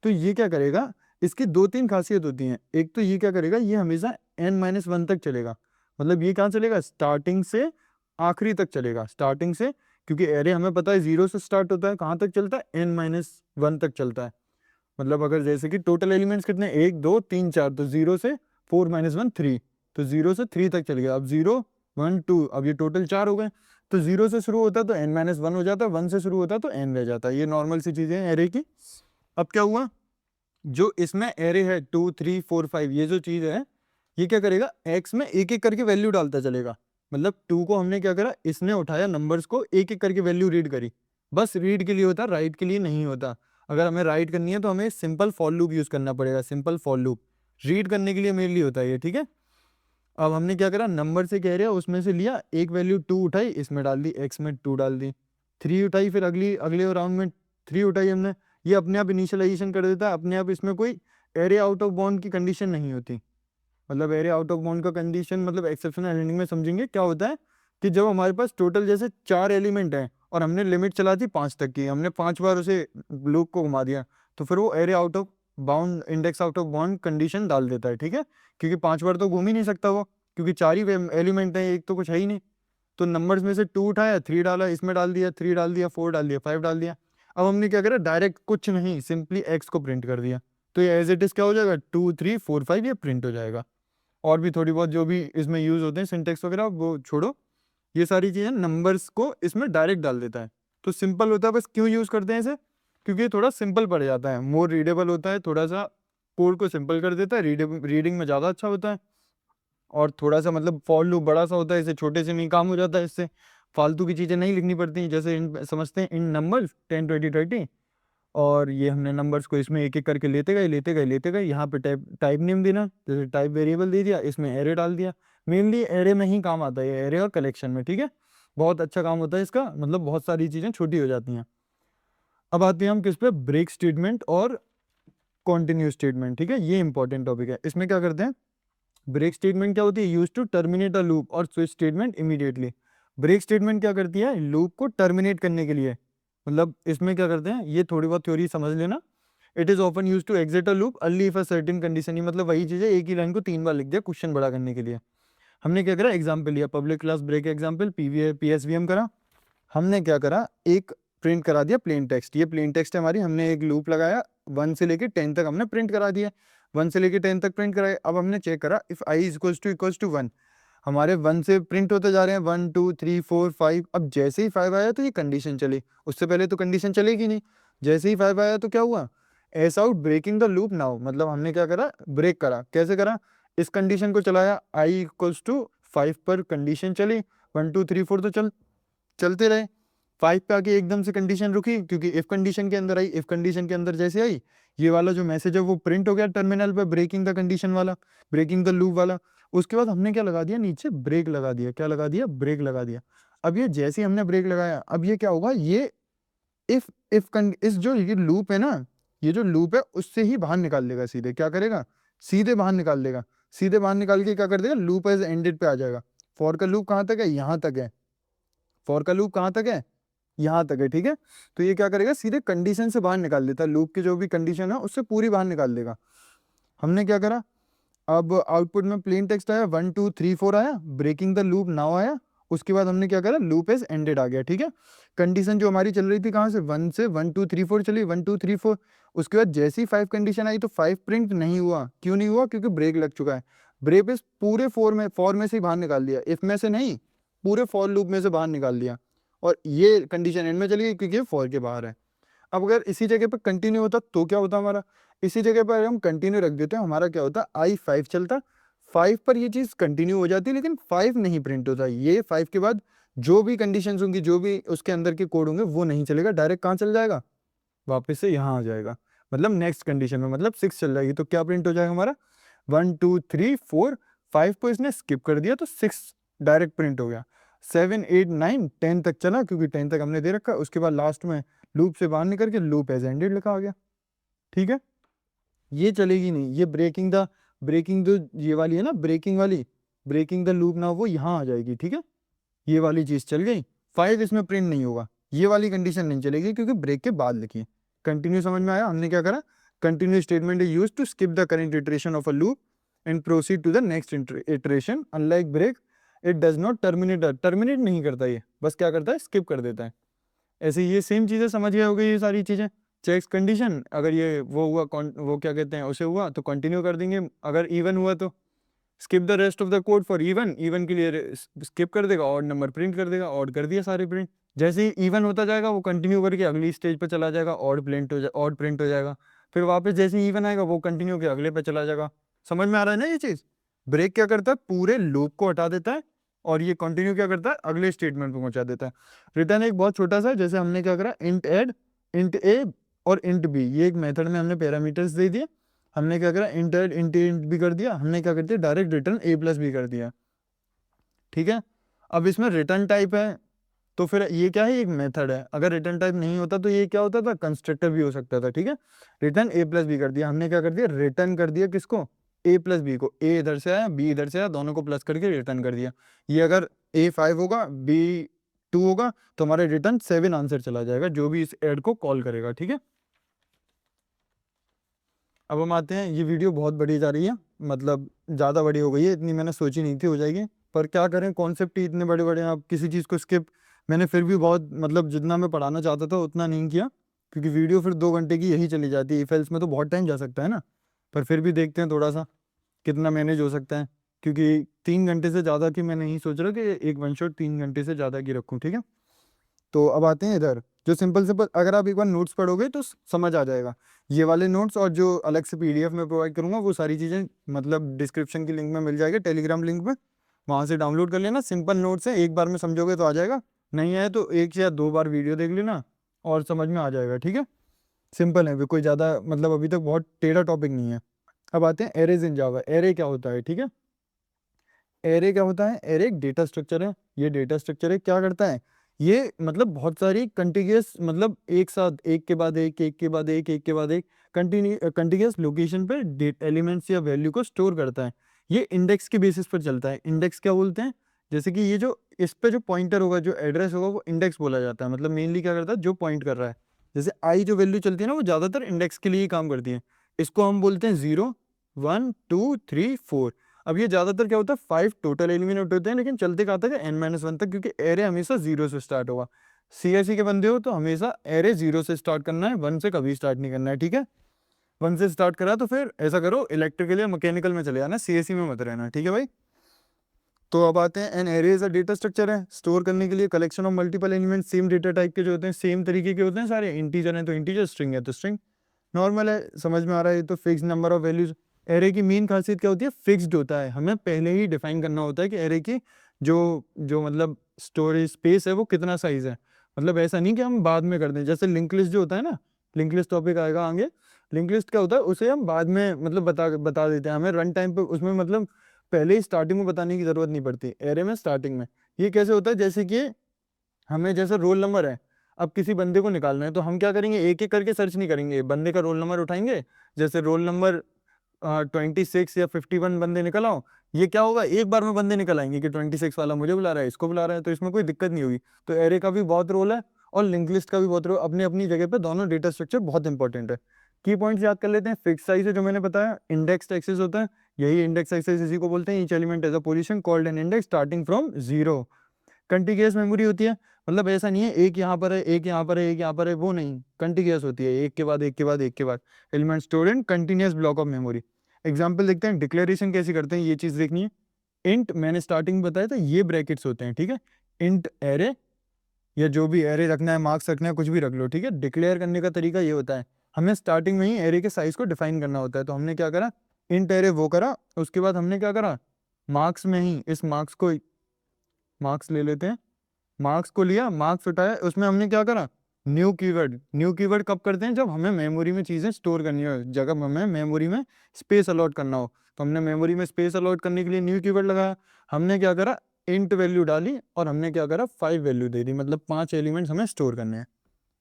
तो ये क्या करेगा, इसकी 2-3 खासियत होती हैं। एक तो ये क्या करेगा, ये हमेशा n-1 तक चलेगा। मतलब ये कहाँ चलेगा, स्टार्टिंग से आखिरी तक चलेगा, स्टार्टिंग से, क्योंकि एरे हमें पता है 0 से स्टार्ट होता है, कहाँ तक चलता है, n-1 तक चलता है। मतलब अगर जैसे कि टोटल एलिमेंट्स कितने, 1 2 3 4, तो 0 से 4-1 3, तो 0 से 3 तक चल गया। अब 0 1 2, अब ये टोटल 4 हो गए। तो 0 से शुरू होता तो n-1 हो जाता, 1 से शुरू होता तो n रह जाता। ये नॉर्मल सी चीजें हैं एरे की। अब क्या हुआ, जो इसमें एरे है 2 3 4 5, ये जो चीज है, ये क्या करेगा, एक्स में एक एक करके वैल्यू डालता चलेगा। मतलब 2 को हमने क्या करा, इसने उठाया नंबर्स को, एक एक करके वैल्यू रीड करी। बस रीड के लिए होता, राइट के लिए नहीं होता। अगर हमें राइट करनी है तो हमें सिंपल फॉर लूप यूज करना पड़ेगा, सिंपल फॉर लूप। रीड करने के लिए मेनली होता है ये, ठीक है। अब हमने क्या करा, नंबर से कह रहे हैं उसमें से लिया एक वैल्यू 2 उठाई, इसमें डाल दी, एक्स में 2 डाल दी। 3 उठाई, फिर अगले राउंड में 3 उठाई हमने, ये अपने आप इनिशियलाइजेशन कर देता है अपने आप। इसमें कोई एरे आउट ऑफ बाउंड की कंडीशन नहीं होती। मतलब एरे आउट ऑफ बाउंड का कंडीशन मतलब एक्सेप्शनल हैंडलिंग में समझेंगे क्या होता है, कि जब हमारे पास टोटल जैसे 4 एलिमेंट हैं और हमने लिमिट चला दी 5 तक की, हमने 5 बार उसे लूप को घुमा दिया, तो फिर वो array out of bound, index out of bound condition डाल देता है, ठीक है। क्योंकि 5 बार तो घूम ही नहीं सकता वो, क्योंकि 4 ही एलिमेंट हैं, एक तो कुछ है ही नहीं। तो नंबर्स में से 2 उठाया, 3 डाला, इसमें डाल दिया, 3 डाल दिया, 4 डाल दिया, 5 डाल दिया। अब हमने क्या करा, डायरेक्ट कुछ नहीं, सिंपली एक्स को प्रिंट कर दिया। तो ये एज इट इज क्या हो जाएगा, 2 3 4 5 ये प्रिंट हो जाएगा। और भी थोड़ी बहुत जो भी इसमें यूज होते हैं सिंटेक्स वगैरह वो छोड़ो, ये सारी चीजें नंबर्स को इसमें डायरेक्ट डाल देता है। तो सिंपल होता है, बस क्यों यूज करते हैं इसे, क्योंकि ये थोड़ा सिंपल पड़ जाता है, मोर रीडेबल होता है, थोड़ा सा कोड को सिंपल कर देता है, रीडिंग में ज़्यादा अच्छा होता है। और थोड़ा सा मतलब फॉर लूप बड़ा सा होता है, इसे छोटे से नहीं काम हो जाता है, इससे फालतू की चीज़ें नहीं लिखनी पड़ती, जैसे समझते हैं इन नंबर्स 10 20 30, और ये हमने नंबर्स को इसमें एक एक करके लेते गए। यहाँ पे टाइप नेम देना, जैसे टाइप वेरिएबल दे दिया, इसमें एरे डाल दिया। मेनली एरे में ही काम आता है, ये एरे और कलेक्शन में, ठीक है। बहुत अच्छा काम होता है इसका, मतलब बहुत सारी चीज़ें छोटी हो जाती हैं। अब आते हैं हम किस पे, ब्रेक स्टेटमेंट और कॉन्टिन्यू स्टेटमेंट, ठीक है। ये इंपॉर्टेंट टॉपिक है। इसमें क्या करते हैं, ब्रेक स्टेटमेंट क्या होती है, use to terminate a loop और switch statement immediately. Break statement क्या करती है, लूप को टर्मिनेट करने के लिए। मतलब इसमें क्या करते हैं, ये थोड़ी बहुत थ्योरी समझ लेना। It is often use to exit a loop early if a certain condition, मतलब वही चीज है, एक ही लाइन को 3 बार लिख दिया क्वेश्चन बड़ा करने के लिए। हमने क्या करा, एग्जाम्पल लिया, पब्लिक क्लास ब्रेक एग्जाम्पल पीएसवीएम करा। हमने क्या करा, एक प्रिंट करा दिया प्लेन टेक्स्ट, ये प्लेन टेक्स्ट है हमारी, हमने एक लूप लगाया 1 से लेके 10 तक हमने प्रिंट करा दिया, 1 से लेके 10 तक प्रिंट कराए। अब हमने चेक करा इफ आई इक्वल्स टू 1, हमारे 1 से प्रिंट होते जा रहे हैं, 1 2 3 4 5। अब जैसे ही 5 आया तो ये कंडीशन चली, उससे पहले तो कंडीशन चलेगी नहीं। जैसे ही 5 आया तो क्या हुआ, s out breaking the loop now, मतलब हमने क्या करा, ब्रेक करा। कैसे करा, इस कंडीशन को चलाया, आई इक्वल्स टू 5 पर कंडीशन चली, 1 2 3 4 तो चलते रहे। 5 पे आके एकदम से कंडीशन रुकी, क्योंकि इफ कंडीशन के अंदर आई, इफ कंडीशन के अंदर जैसे आई, ये वाला जो मैसेज है वो प्रिंट हो गया टर्मिनल पे, ब्रेकिंग द कंडीशन वाला, ब्रेकिंग द लूप वाला। उसके बाद हमने क्या लगा दिया, नीचे ब्रेक लगा दिया, क्या लगा दिया, ब्रेक लगा दिया। अब ये जैसे ही हमने ब्रेक लगाया, अब ये क्या होगा, ये इस जो ये लूप है ना, ये जो लूप है उससे ही बाहर निकाल लेगा सीधे, क्या करेगा, सीधे बाहर निकाल देगा। सीधे बाहर निकाल के क्या कर देगा, लूप एज एंडेड पे आ जाएगा। फॉर का लूप कहाँ तक है, यहाँ तक है। फॉर का लूप कहाँ तक है, यहाँ तक है, ठीक है। तो ये क्या करेगा, सीधे कंडीशन से बाहर निकाल देता है, लूप की जो भी कंडीशन है उससे पूरी बाहर निकाल देगा। हमने क्या करा, अब आउटपुट में प्लेन टेक्स्ट आया 1 2 3 4 आया, ब्रेकिंग द लूप नाउ आया। उसके बाद हमने क्या करा, लूप एज एंडेड आ गया, ठीक है। कंडीशन जो हमारी चल रही थी कहाँ से, 1 से 1 2 3 4 चली, 1 2 3 4। उसके बाद जैसी 5 कंडीशन आई तो 5 प्रिंट नहीं हुआ। क्यों नहीं हुआ, क्योंकि ब्रेक लग चुका है। ब्रेक इस पूरे फॉर में से ही बाहर निकाल दिया, इफ में से नहीं, पूरे फॉर लूप में से बाहर निकाल दिया। और ये कंडीशन एंड में चली गई क्योंकि फॉर के बाहर है। अब अगर इसी जगह पर कंटिन्यू होता तो क्या होता हमारा, इसी जगह पर हम कंटिन्यू रख देते हैं, हमारा क्या होता, I5 चलता, 5 पर ये चीज़ कंटिन्यू हो जाती, लेकिन 5 नहीं प्रिंट होता। ये 5 के बाद जो भी कंडीशंस होंगी, जो भी उसके अंदर के कोड होंगे, वो नहीं चलेगा, डायरेक्ट कहाँ चल जाएगा, वापस से यहाँ आ जाएगा। मतलब नेक्स्ट कंडीशन में, मतलब 6 चल जाएगी तो क्या प्रिंट हो जाएगा हमारा, 1 2 3 4 5 को इसने स्किप कर दिया तो 6 डायरेक्ट प्रिंट हो गया। 7 8 9 10 तक चला क्योंकि 10 तक हमने दे रखा। उसके बाद लास्ट में लूप से बाहर निकल के लूप एज एंडेड लिखा आ गया, ठीक है। ये चलेगी नहीं, ये ब्रेकिंग जो ये वाली है ना, ब्रेकिंग द लूप ना, वो यहाँ आ जाएगी, ठीक है। ये वाली चीज चल गई, 5 इसमें प्रिंट नहीं होगा, ये वाली कंडीशन नहीं चलेगी क्योंकि ब्रेक के बाद लिखी है। कंटिन्यू समझ में आया, हमने क्या करा, continue statement is used to skip the current iteration of a loop and proceed to the next iteration. Unlike break it does not terminate नहीं करता, ये बस क्या करता है, स्किप कर देता है। ऐसे ये सेम चीज़ें समझ गए हो गई ये सारी चीज़ें। चेक्स कंडीशन, अगर ये वो हुआ, वो क्या कहते हैं, उसे हुआ तो कंटिन्यू कर देंगे, अगर इवन हुआ तो skip the rest of the code for even के लिए स्किप कर देगा, ऑड नंबर प्रिंट कर देगा, ऑड कर दिया सारे प्रिंट। जैसे ही इवन होता जाएगा वो कंटिन्यू करके अगली स्टेज पर चला जाएगा, ऑड प्रिंट हो जाएगा। फिर वापस जैसे ही इवन आएगा वो कंटिन्यू के अगले पे चला जाएगा। समझ में आ रहा है ना ये चीज़। ब्रेक क्या करता है, पूरे लूप को हटा देता है, और ये कंटिन्यू क्या करता है, अगले स्टेटमेंट पे पहुंचा देता है। रिटर्न एक बहुत छोटा सा है, जैसे हमने क्या करा, इंट एड, इंट ए और इंट बी, ये एक मेथड में हमने पैरामीटर्स दे दिए। हमने क्या करा, इंट एड इंट ए इंट बी कर दिया, हमने क्या कर दिया, डायरेक्ट रिटर्न ए प्लस बी कर दिया, ठीक है। अब इसमें रिटर्न टाइप है, तो फिर ये क्या है, एक मेथड है। अगर रिटर्न टाइप नहीं होता तो ये क्या होता था, कंस्ट्रक्टर भी हो सकता था, ठीक है। रिटर्न ए प्लस बी कर दिया, हमने क्या कर दिया, रिटर्न कर दिया किसको, ए प्लस बी को। ए इधर से आया, बी इधर से आया, दोनों को प्लस करके रिटर्न कर दिया। ये अगर A5 होगा, B2 होगा, तो हमारे रिटर्न 7 आंसर चला जाएगा, जो भी इस ऐड को कॉल करेगा, ठीक है। अब हम आते हैं, ये वीडियो बहुत बड़ी जा रही है, मतलब ज़्यादा बड़ी हो गई है, इतनी मैंने सोची नहीं थी हो जाएगी, पर क्या करें, कॉन्सेप्ट ही इतने बड़े बड़े हैं। आप किसी चीज़ को स्किप, मैंने फिर भी बहुत, मतलब जितना मैं पढ़ाना चाहता था उतना नहीं किया, क्योंकि वीडियो फिर 2 घंटे की यही चली जाती है। इफ एल्स में तो बहुत टाइम जा सकता है ना, पर फिर भी देखते हैं थोड़ा सा कितना मैनेज हो सकता है, क्योंकि 3 घंटे से ज़्यादा की मैं नहीं सोच रहा कि एक वन शॉट 3 घंटे से ज़्यादा की रखूँ, ठीक है। तो अब आते हैं इधर, जो सिंपल सिंपल, अगर आप एक बार नोट्स पढ़ोगे तो समझ आ जाएगा। ये वाले नोट्स और जो अलग से PDF में प्रोवाइड करूँगा, वो सारी चीज़ें मतलब डिस्क्रिप्शन की लिंक में मिल जाएगी, टेलीग्राम लिंक में, वहाँ से डाउनलोड कर लेना। सिंपल नोट्स है, एक बार में समझोगे तो आ जाएगा, नहीं आए तो 1 या 2 बार वीडियो देख लेना और समझ में आ जाएगा, ठीक है। सिंपल है, कोई ज़्यादा मतलब अभी तक बहुत टेढ़ा टॉपिक नहीं है। अब आते हैं एरेज इन जावा। एरे क्या होता है, ठीक है। एरे क्या होता है, एरे एक डेटा स्ट्रक्चर है। ये डेटा स्ट्रक्चर है, क्या करता है, ये मतलब बहुत सारी कंटिन्यूअस, मतलब एक साथ एक के बाद एक, एक के बाद एक, एक के बाद एक कंटिन्यूअस लोकेशन पर एलिमेंट्स या वैल्यू को स्टोर करता है। ये इंडेक्स के बेसिस पर चलता है। इंडेक्स क्या बोलते हैं, जैसे कि ये जो इस पे जो पॉइंटर होगा, जो एड्रेस होगा, वो इंडेक्स बोला जाता है। मतलब मेनली क्या करता है, जो पॉइंट कर रहा है। जैसे आई जो वैल्यू चलती है ना, वो ज़्यादातर इंडेक्स के लिए ही काम करती है। इसको हम बोलते हैं 0 1 2 3 4। अब ये ज़्यादातर क्या होता है, 5 टोटल एलिमिनेट होते हैं, लेकिन चलते कहाँ तक है, n-1 तक, क्योंकि एरे हमेशा 0 से स्टार्ट होगा। CSE के बंदे हो तो हमेशा एरे 0 से स्टार्ट करना है, 1 से कभी स्टार्ट नहीं करना है, ठीक है। 1 से स्टार्ट करा तो फिर ऐसा करो, इलेक्ट्रिकल या मैकेनिकल में चले जाना, CSE में मत रहना, ठीक है भाई। तो अब आते हैं, an array is a data structure है, स्टोर करने के लिए collection of multiple element, same data type के जो होते हैं, सेम तरीके के होते हैं सारे। इंटीजर है तो इंटीजर, स्ट्रिंग है तो स्ट्रिंग, नॉर्मल है, समझ में आ रहा है। तो fix number of values. Array की मेन खासियत क्या होती है, फिक्स्ड होता है। हमें पहले ही डिफाइन करना होता है कि एरे की जो जो मतलब स्टोरेज स्पेस है वो कितना साइज है। मतलब ऐसा नहीं कि हम बाद में कर दें, जैसे लिंक लिस्ट जो होता है ना, लिंक लिस्ट टॉपिक आएगा आगे। लिंक लिस्ट क्या होता है, उसे हम बाद में मतलब बता देते हैं, हमें रन टाइम पे उसमें मतलब पहले ही स्टार्टिंग में बताने की जरूरत नहीं पड़ती एरे में, स्टार्टिंग में। ये कैसे होता है, जैसे कि हमें जैसे रोल नंबर है, अब किसी बंदे को निकालना है तो हम क्या करेंगे, एक एक करके सर्च नहीं करेंगे, बंदे का रोल नंबर उठाएंगे। जैसे रोल नंबर 26 या 51 बंदे निकल आओ, ये क्या होगा, एक बार में बंदे निकल आएंगे कि 26 वाला मुझे बुला रहा है, इसको बुला रहा है, तो इसमें कोई दिक्कत नहीं होगी। तो एरे का भी बहुत रोल है और लिंक लिस्ट का भी बहुत रोल, अपनी अपनी जगह पे दोनों डेटा स्ट्रक्चर बहुत इंपॉर्टेंट है। की पॉइंट्स याद कर लेते हैं। फिक्स साइज है जो मैंने बताया, इंडेक्स एक्सेस होता है, यही इंडेक्स एक्सेस इसी को बोलते हैं। Each element as a position called an index starting from 0। Contiguous memory होती है, मतलब ऐसा नहीं है एक यहाँ पर है एक यहाँ पर है एक यहाँ पर है, वो नहीं, कंटिग्यूअस होती है, एक के बाद एक के बाद एक के बाद element stored in continuous block of memory. Example देखते हैं, डिक्लेरेशन कैसे करते हैं, ये चीज देखनी है। इंट मैंने स्टार्टिंग में बताया था, ये ब्रैकेट्स होते हैं, ठीक है। इंट एरे, या जो भी एरे रखना है, मार्क्स रखना है, कुछ भी रख लो, ठीक है। डिक्लेयर करने का तरीका ये होता है, हमें स्टार्टिंग में ही एरे के साइज को डिफाइन करना होता है। तो हमने क्या करा, इंट एरे वो करा, उसके बाद हमने क्या करा, मार्क्स में ही इस मार्क्स को, मार्क्स ले लेते हैं, मार्क्स को लिया, मार्क्स उठाया, उसमें हमने क्या करा, न्यू कीवर्ड। न्यू कीवर्ड कब करते हैं, जब हमें मेमोरी में चीजें स्टोर करनी हो, जगह हमें मेमोरी में स्पेस अलॉट करना हो, तो हमने मेमोरी में स्पेस अलॉट करने के लिए न्यू कीवर्ड लगाया। हमने क्या करा, इंट वैल्यू डाली और हमने क्या करा, 5 वैल्यू दे दी, मतलब 5 एलिमेंट्स हमें स्टोर करने हैं।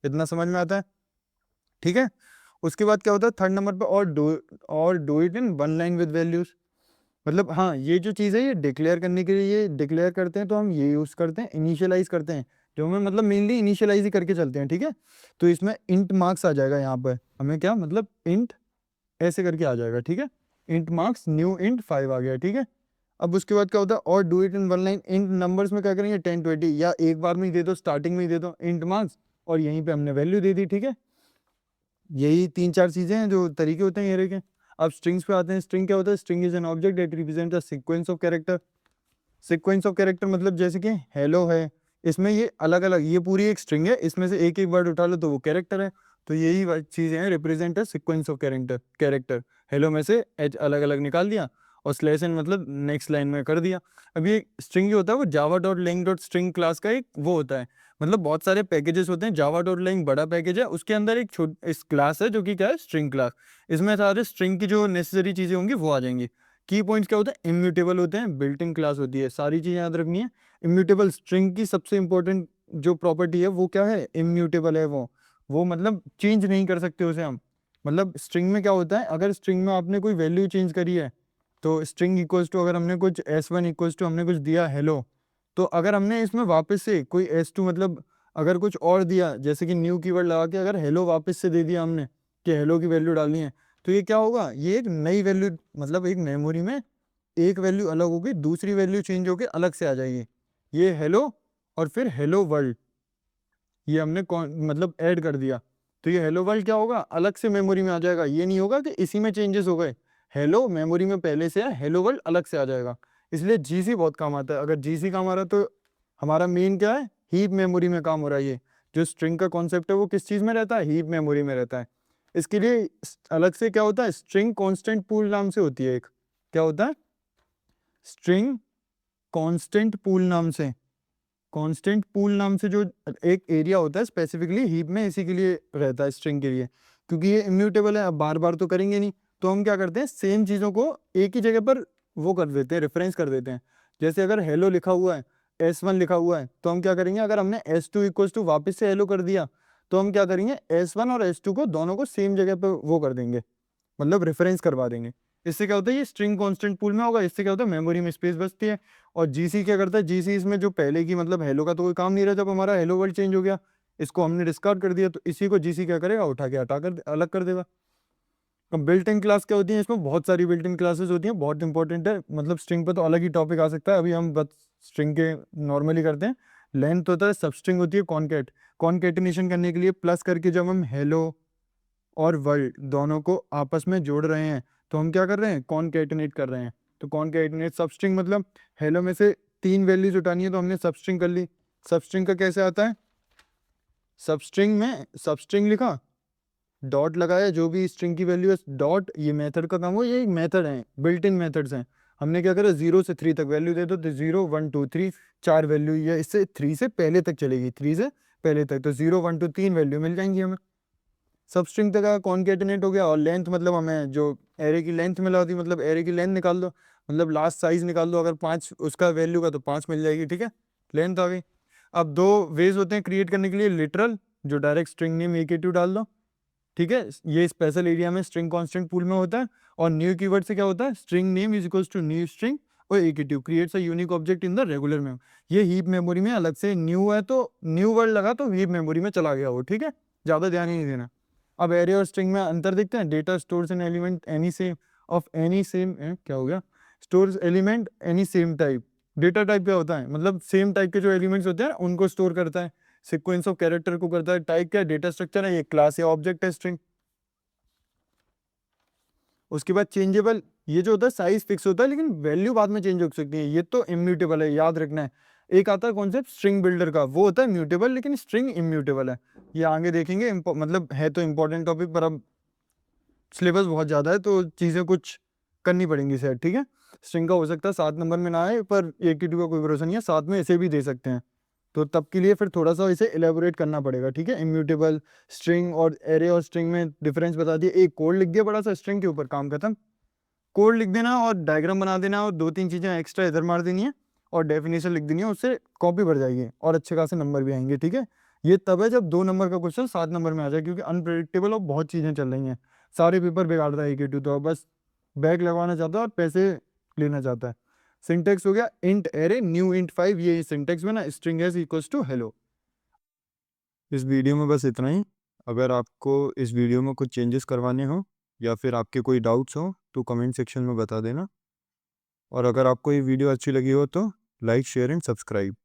इतना समझ में आता है, ठीक है। उसके बाद क्या होता है थर्ड नंबर पे, और do it in one line with values. मतलब हाँ, ये जो चीज़ है ये डिक्लेयर करने के लिए, ये डिक्लेयर करते हैं तो हम ये यूज़ करते हैं, इनिशियलाइज करते हैं, जो हमें मतलब मेनली इनिशियलाइज ही करके चलते हैं, ठीक है। तो इसमें इंट मार्क्स आ जाएगा, यहाँ पर हमें क्या मतलब इंट ऐसे करके आ जाएगा, ठीक है। इंट मार्क्स न्यू इंट 5 आ गया, ठीक है। अब उसके बाद क्या होता है, और do it in one line. Int numbers में क्या करेंगे, 10 20, या एक बार में ही दे दो, स्टार्टिंग में ही दे दो इंट मार्क्स, और यहीं पे हमने वैल्यू दे दी, ठीक है। यही 3-4 चीजें हैं जो तरीके होते हैं एरे के। अब स्ट्रिंग्स पे आते हैं। स्ट्रिंग क्या होता है, string is an object that represent a sequence of character. Sequence of character मतलब जैसे कि हेलो है, इसमें ये अलग अलग, ये पूरी एक स्ट्रिंग है, इसमें से एक एक वर्ड उठा लो तो वो कैरेक्टर है। तो यही चीजें हैं, represent a sequence of character. Hello में से एच अलग अलग निकाल दिया और स्लैश एन मतलब नेक्स्ट लाइन में कर दिया। अब ये स्ट्रिंग जो होता है वो Java dot lang dot string class का एक वो होता है, मतलब बहुत सारे पैकेजेस होते हैं। जावा डॉट लैंग बड़ा पैकेज है, उसके अंदर एक इस क्लास है जो कि क्या है, स्ट्रिंग क्लास। इसमें सारे स्ट्रिंग की जो नेसेसरी चीजें होंगी वो आ जाएंगी। की पॉइंट्स क्या होता है, इम्यूटेबल होते हैं, बिल्ट इन क्लास होती है, सारी चीजें याद रखनी है। इम्यूटेबल, स्ट्रिंग की सबसे इंपॉर्टेंट जो प्रॉपर्टी है वो क्या है, इम्यूटेबल है। वो मतलब चेंज नहीं कर सकते उसे हम। मतलब स्ट्रिंग में क्या होता है, अगर स्ट्रिंग में आपने कोई वैल्यू चेंज करी है, तो स्ट्रिंग इक्वल्स टू, अगर हमने कुछ s1 इक्वल्स टू हमने कुछ दिया हेलो, तो अगर हमने इसमें वापस से कोई s2 मतलब अगर कुछ और दिया, जैसे कि न्यू कीवर्ड लगा के अगर हेलो वापस से दे दिया हमने कि हेलो की वैल्यू डालनी है, तो ये क्या होगा, ये एक नई वैल्यू, मतलब एक मेमोरी में एक वैल्यू अलग होगी, दूसरी वैल्यू चेंज होकर अलग से आ जाएगी। ये हेलो और फिर हेलो वर्ल्ड, ये हमने मतलब ऐड कर दिया, तो ये हेलो वर्ल्ड क्या होगा, अलग से मेमोरी में आ जाएगा। ये नहीं होगा कि इसी में चेंजेस हो गए, हेलो मेमोरी में पहले से है, हेलो वर्ल्ड अलग से आ जाएगा। इसलिए जीसी बहुत काम आता है। अगर जीसी काम आ रहा है तो हमारा मेन क्या है, हीप मेमोरी में काम हो रहा है। ये जो स्ट्रिंग का कॉन्सेप्ट है वो किस चीज में रहता है, हीप मेमोरी में रहता है। इसके लिए अलग से क्या होता है, स्ट्रिंग कांस्टेंट पूल नाम से होती है एक, क्या होता है, स्ट्रिंग कांस्टेंट पूल नाम से। कांस्टेंट पूल नाम से जो एक एरिया होता है स्पेसिफिकली हीप में, इसी के लिए रहता है स्ट्रिंग के लिए, क्योंकि ये इम्यूटेबल है, अब बार बार तो करेंगे नहीं, तो हम क्या करते हैं, सेम चीज़ों को एक ही जगह पर वो कर देते हैं, रेफरेंस कर देते हैं। जैसे अगर हेलो लिखा हुआ है, S1 लिखा हुआ है, तो हम क्या करेंगे, अगर हमने S2 इक्वल्स टू वापस से हेलो कर दिया, तो हम क्या करेंगे, S1 और S2 को दोनों को सेम जगह पर वो कर देंगे, मतलब रेफरेंस करवा देंगे। इससे क्या होता है, ये स्ट्रिंग कांस्टेंट पूल में होगा, इससे क्या होता है, मेमोरी में स्पेस बचती है। और जीसी क्या करता है, जीसी इसमें जो पहले की मतलब हेलो का तो कोई काम नहीं रहा, जब हमारा हेलो वर्ल्ड चेंज हो गया, इसको हमने डिस्कार्ड कर दिया, तो इसी को जीसी क्या करेगा, उठा के हटा कर अलग कर देगा। अब बिल्ट इन क्लास क्या होती है, इसमें बहुत सारी बिल्ट इन क्लासेस होती हैं, बहुत इंपॉर्टेंट है। मतलब स्ट्रिंग पे तो अलग ही टॉपिक आ सकता है, अभी हम बस स्ट्रिंग के नॉर्मली करते हैं। लेंथ होता है, सब स्ट्रिंग होती है, कॉनकेट, कॉनकेटिनेशन करने के लिए प्लस करके जब हम हेलो और वर्ल्ड दोनों को आपस में जोड़ रहे हैं, तो हम क्या कर रहे हैं, कॉनकेटिनेट कर रहे हैं। तो कॉनकेटिनेट सबस्ट्रिंग मतलब हेलो में से 3 वैल्यूज उठानी है, तो हमने सबस्ट्रिंग कर ली। सबस्ट्रिंग का कैसे आता है, सबस्ट्रिंग में सबस्ट्रिंग लिखा, डॉट लगाया, जो भी स्ट्रिंग की वैल्यू है डॉट, ये मेथड का काम हो, ये मेथड है, बिल्ट इन मेथड्स हैं। हमने क्या करा, 0 से 3 तक वैल्यू दे दो, तो 0 1 2 3 4 वैल्यू, या इससे 3 से पहले तक चलेगी, 3 से पहले तक, तो 0 1 2 3 वैल्यू मिल जाएंगी हमें। सबस्ट्रिंग तक कॉन्केटिनेट हो गया। और लेंथ मतलब हमें जो एरे की लेंथ मिला होती, मतलब एरे की लेंथ निकाल दो, मतलब लास्ट साइज निकाल दो, अगर 5 उसका वैल्यू का तो 5 मिल जाएगी, ठीक है, लेंथ आ गई। अब 2 वेज होते हैं क्रिएट करने के लिए, लिटरल जो डायरेक्ट स्ट्रिंग नेम AK2 डाल दो, ठीक है, ये स्पेशल एरिया में स्ट्रिंग कांस्टेंट पूल में होता है। और न्यू कीवर्ड से क्या होता है, string name is equals to new string और eq creates a unique object in the regular memory. ये हीप मेमोरी में अलग से न्यू है तो न्यू वर्ड लगा तो हीप मेमोरी में चला गया वो, ठीक है, ज़्यादा ध्यान ही नहीं देना। अब एरे और स्ट्रिंग में अंतर देखते हैं। Data stores an element any same of any same, क्या हो गया, stores element any same type. Data type क्या होता है, मतलब सेम टाइप के जो एलिमेंट्स होते हैं उनको स्टोर करता है। सीक्वेंस ऑफ कैरेक्टर को करता है। टाइप क्या, डेटा स्ट्रक्चर है, ये क्लास या ऑब्जेक्ट है स्ट्रिंग। उसके बाद चेंजेबल, ये जो होता है साइज फिक्स होता है लेकिन वैल्यू बाद में चेंज हो सकती है, ये तो इम्यूटेबल है, याद रखना है। एक आता है कॉन्सेप्ट स्ट्रिंग बिल्डर का, वो होता है म्यूटेबल लेकिन स्ट्रिंग इम्यूटेबल है। ये आगे देखेंगे, मतलब है तो इंपॉर्टेंट टॉपिक पर अब सिलेबस बहुत ज़्यादा है तो चीज़ें कुछ करनी पड़ेंगी सेट, ठीक है। स्ट्रिंग का हो सकता है 7 नंबर में ना आए, पर एक की टू का कोई भरोसा नहीं है, 7 में ऐसे भी दे सकते हैं। तो तब के लिए फिर थोड़ा सा इसे एलेबोरेट करना पड़ेगा, ठीक है। इम्यूटेबल, स्ट्रिंग और एरे और स्ट्रिंग में डिफरेंस बता दिया। एक कोड लिख दिया बड़ा सा स्ट्रिंग के ऊपर, काम खत्म। कोड लिख देना और डायग्राम बना देना और 2-3 चीज़ें एक्स्ट्रा इधर मार देनी है और डेफिनेशन लिख देनी है, उससे कॉपी भर जाएगी और अच्छे खासे नंबर भी आएंगे, ठीक है। ये तब है जब 2 नंबर का क्वेश्चन 7 नंबर में आ जाए, क्योंकि अनप्रेडिक्टेबल और बहुत चीज़ें चल रही हैं। सारे पेपर बिगाड़ रहा है AQ तो बस बैक लगवाना चाहता है और पैसे लेना चाहता है। सिंटेक्स हो गया इंट एरे न्यू इंट 5, ये सिंटेक्स में ना string as equals to hello. इस वीडियो में बस इतना ही। अगर आपको इस वीडियो में कुछ चेंजेस करवाने हो या फिर आपके कोई डाउट्स हो तो कमेंट सेक्शन में बता देना। और अगर आपको ये वीडियो अच्छी लगी हो तो लाइक शेयर एंड सब्सक्राइब।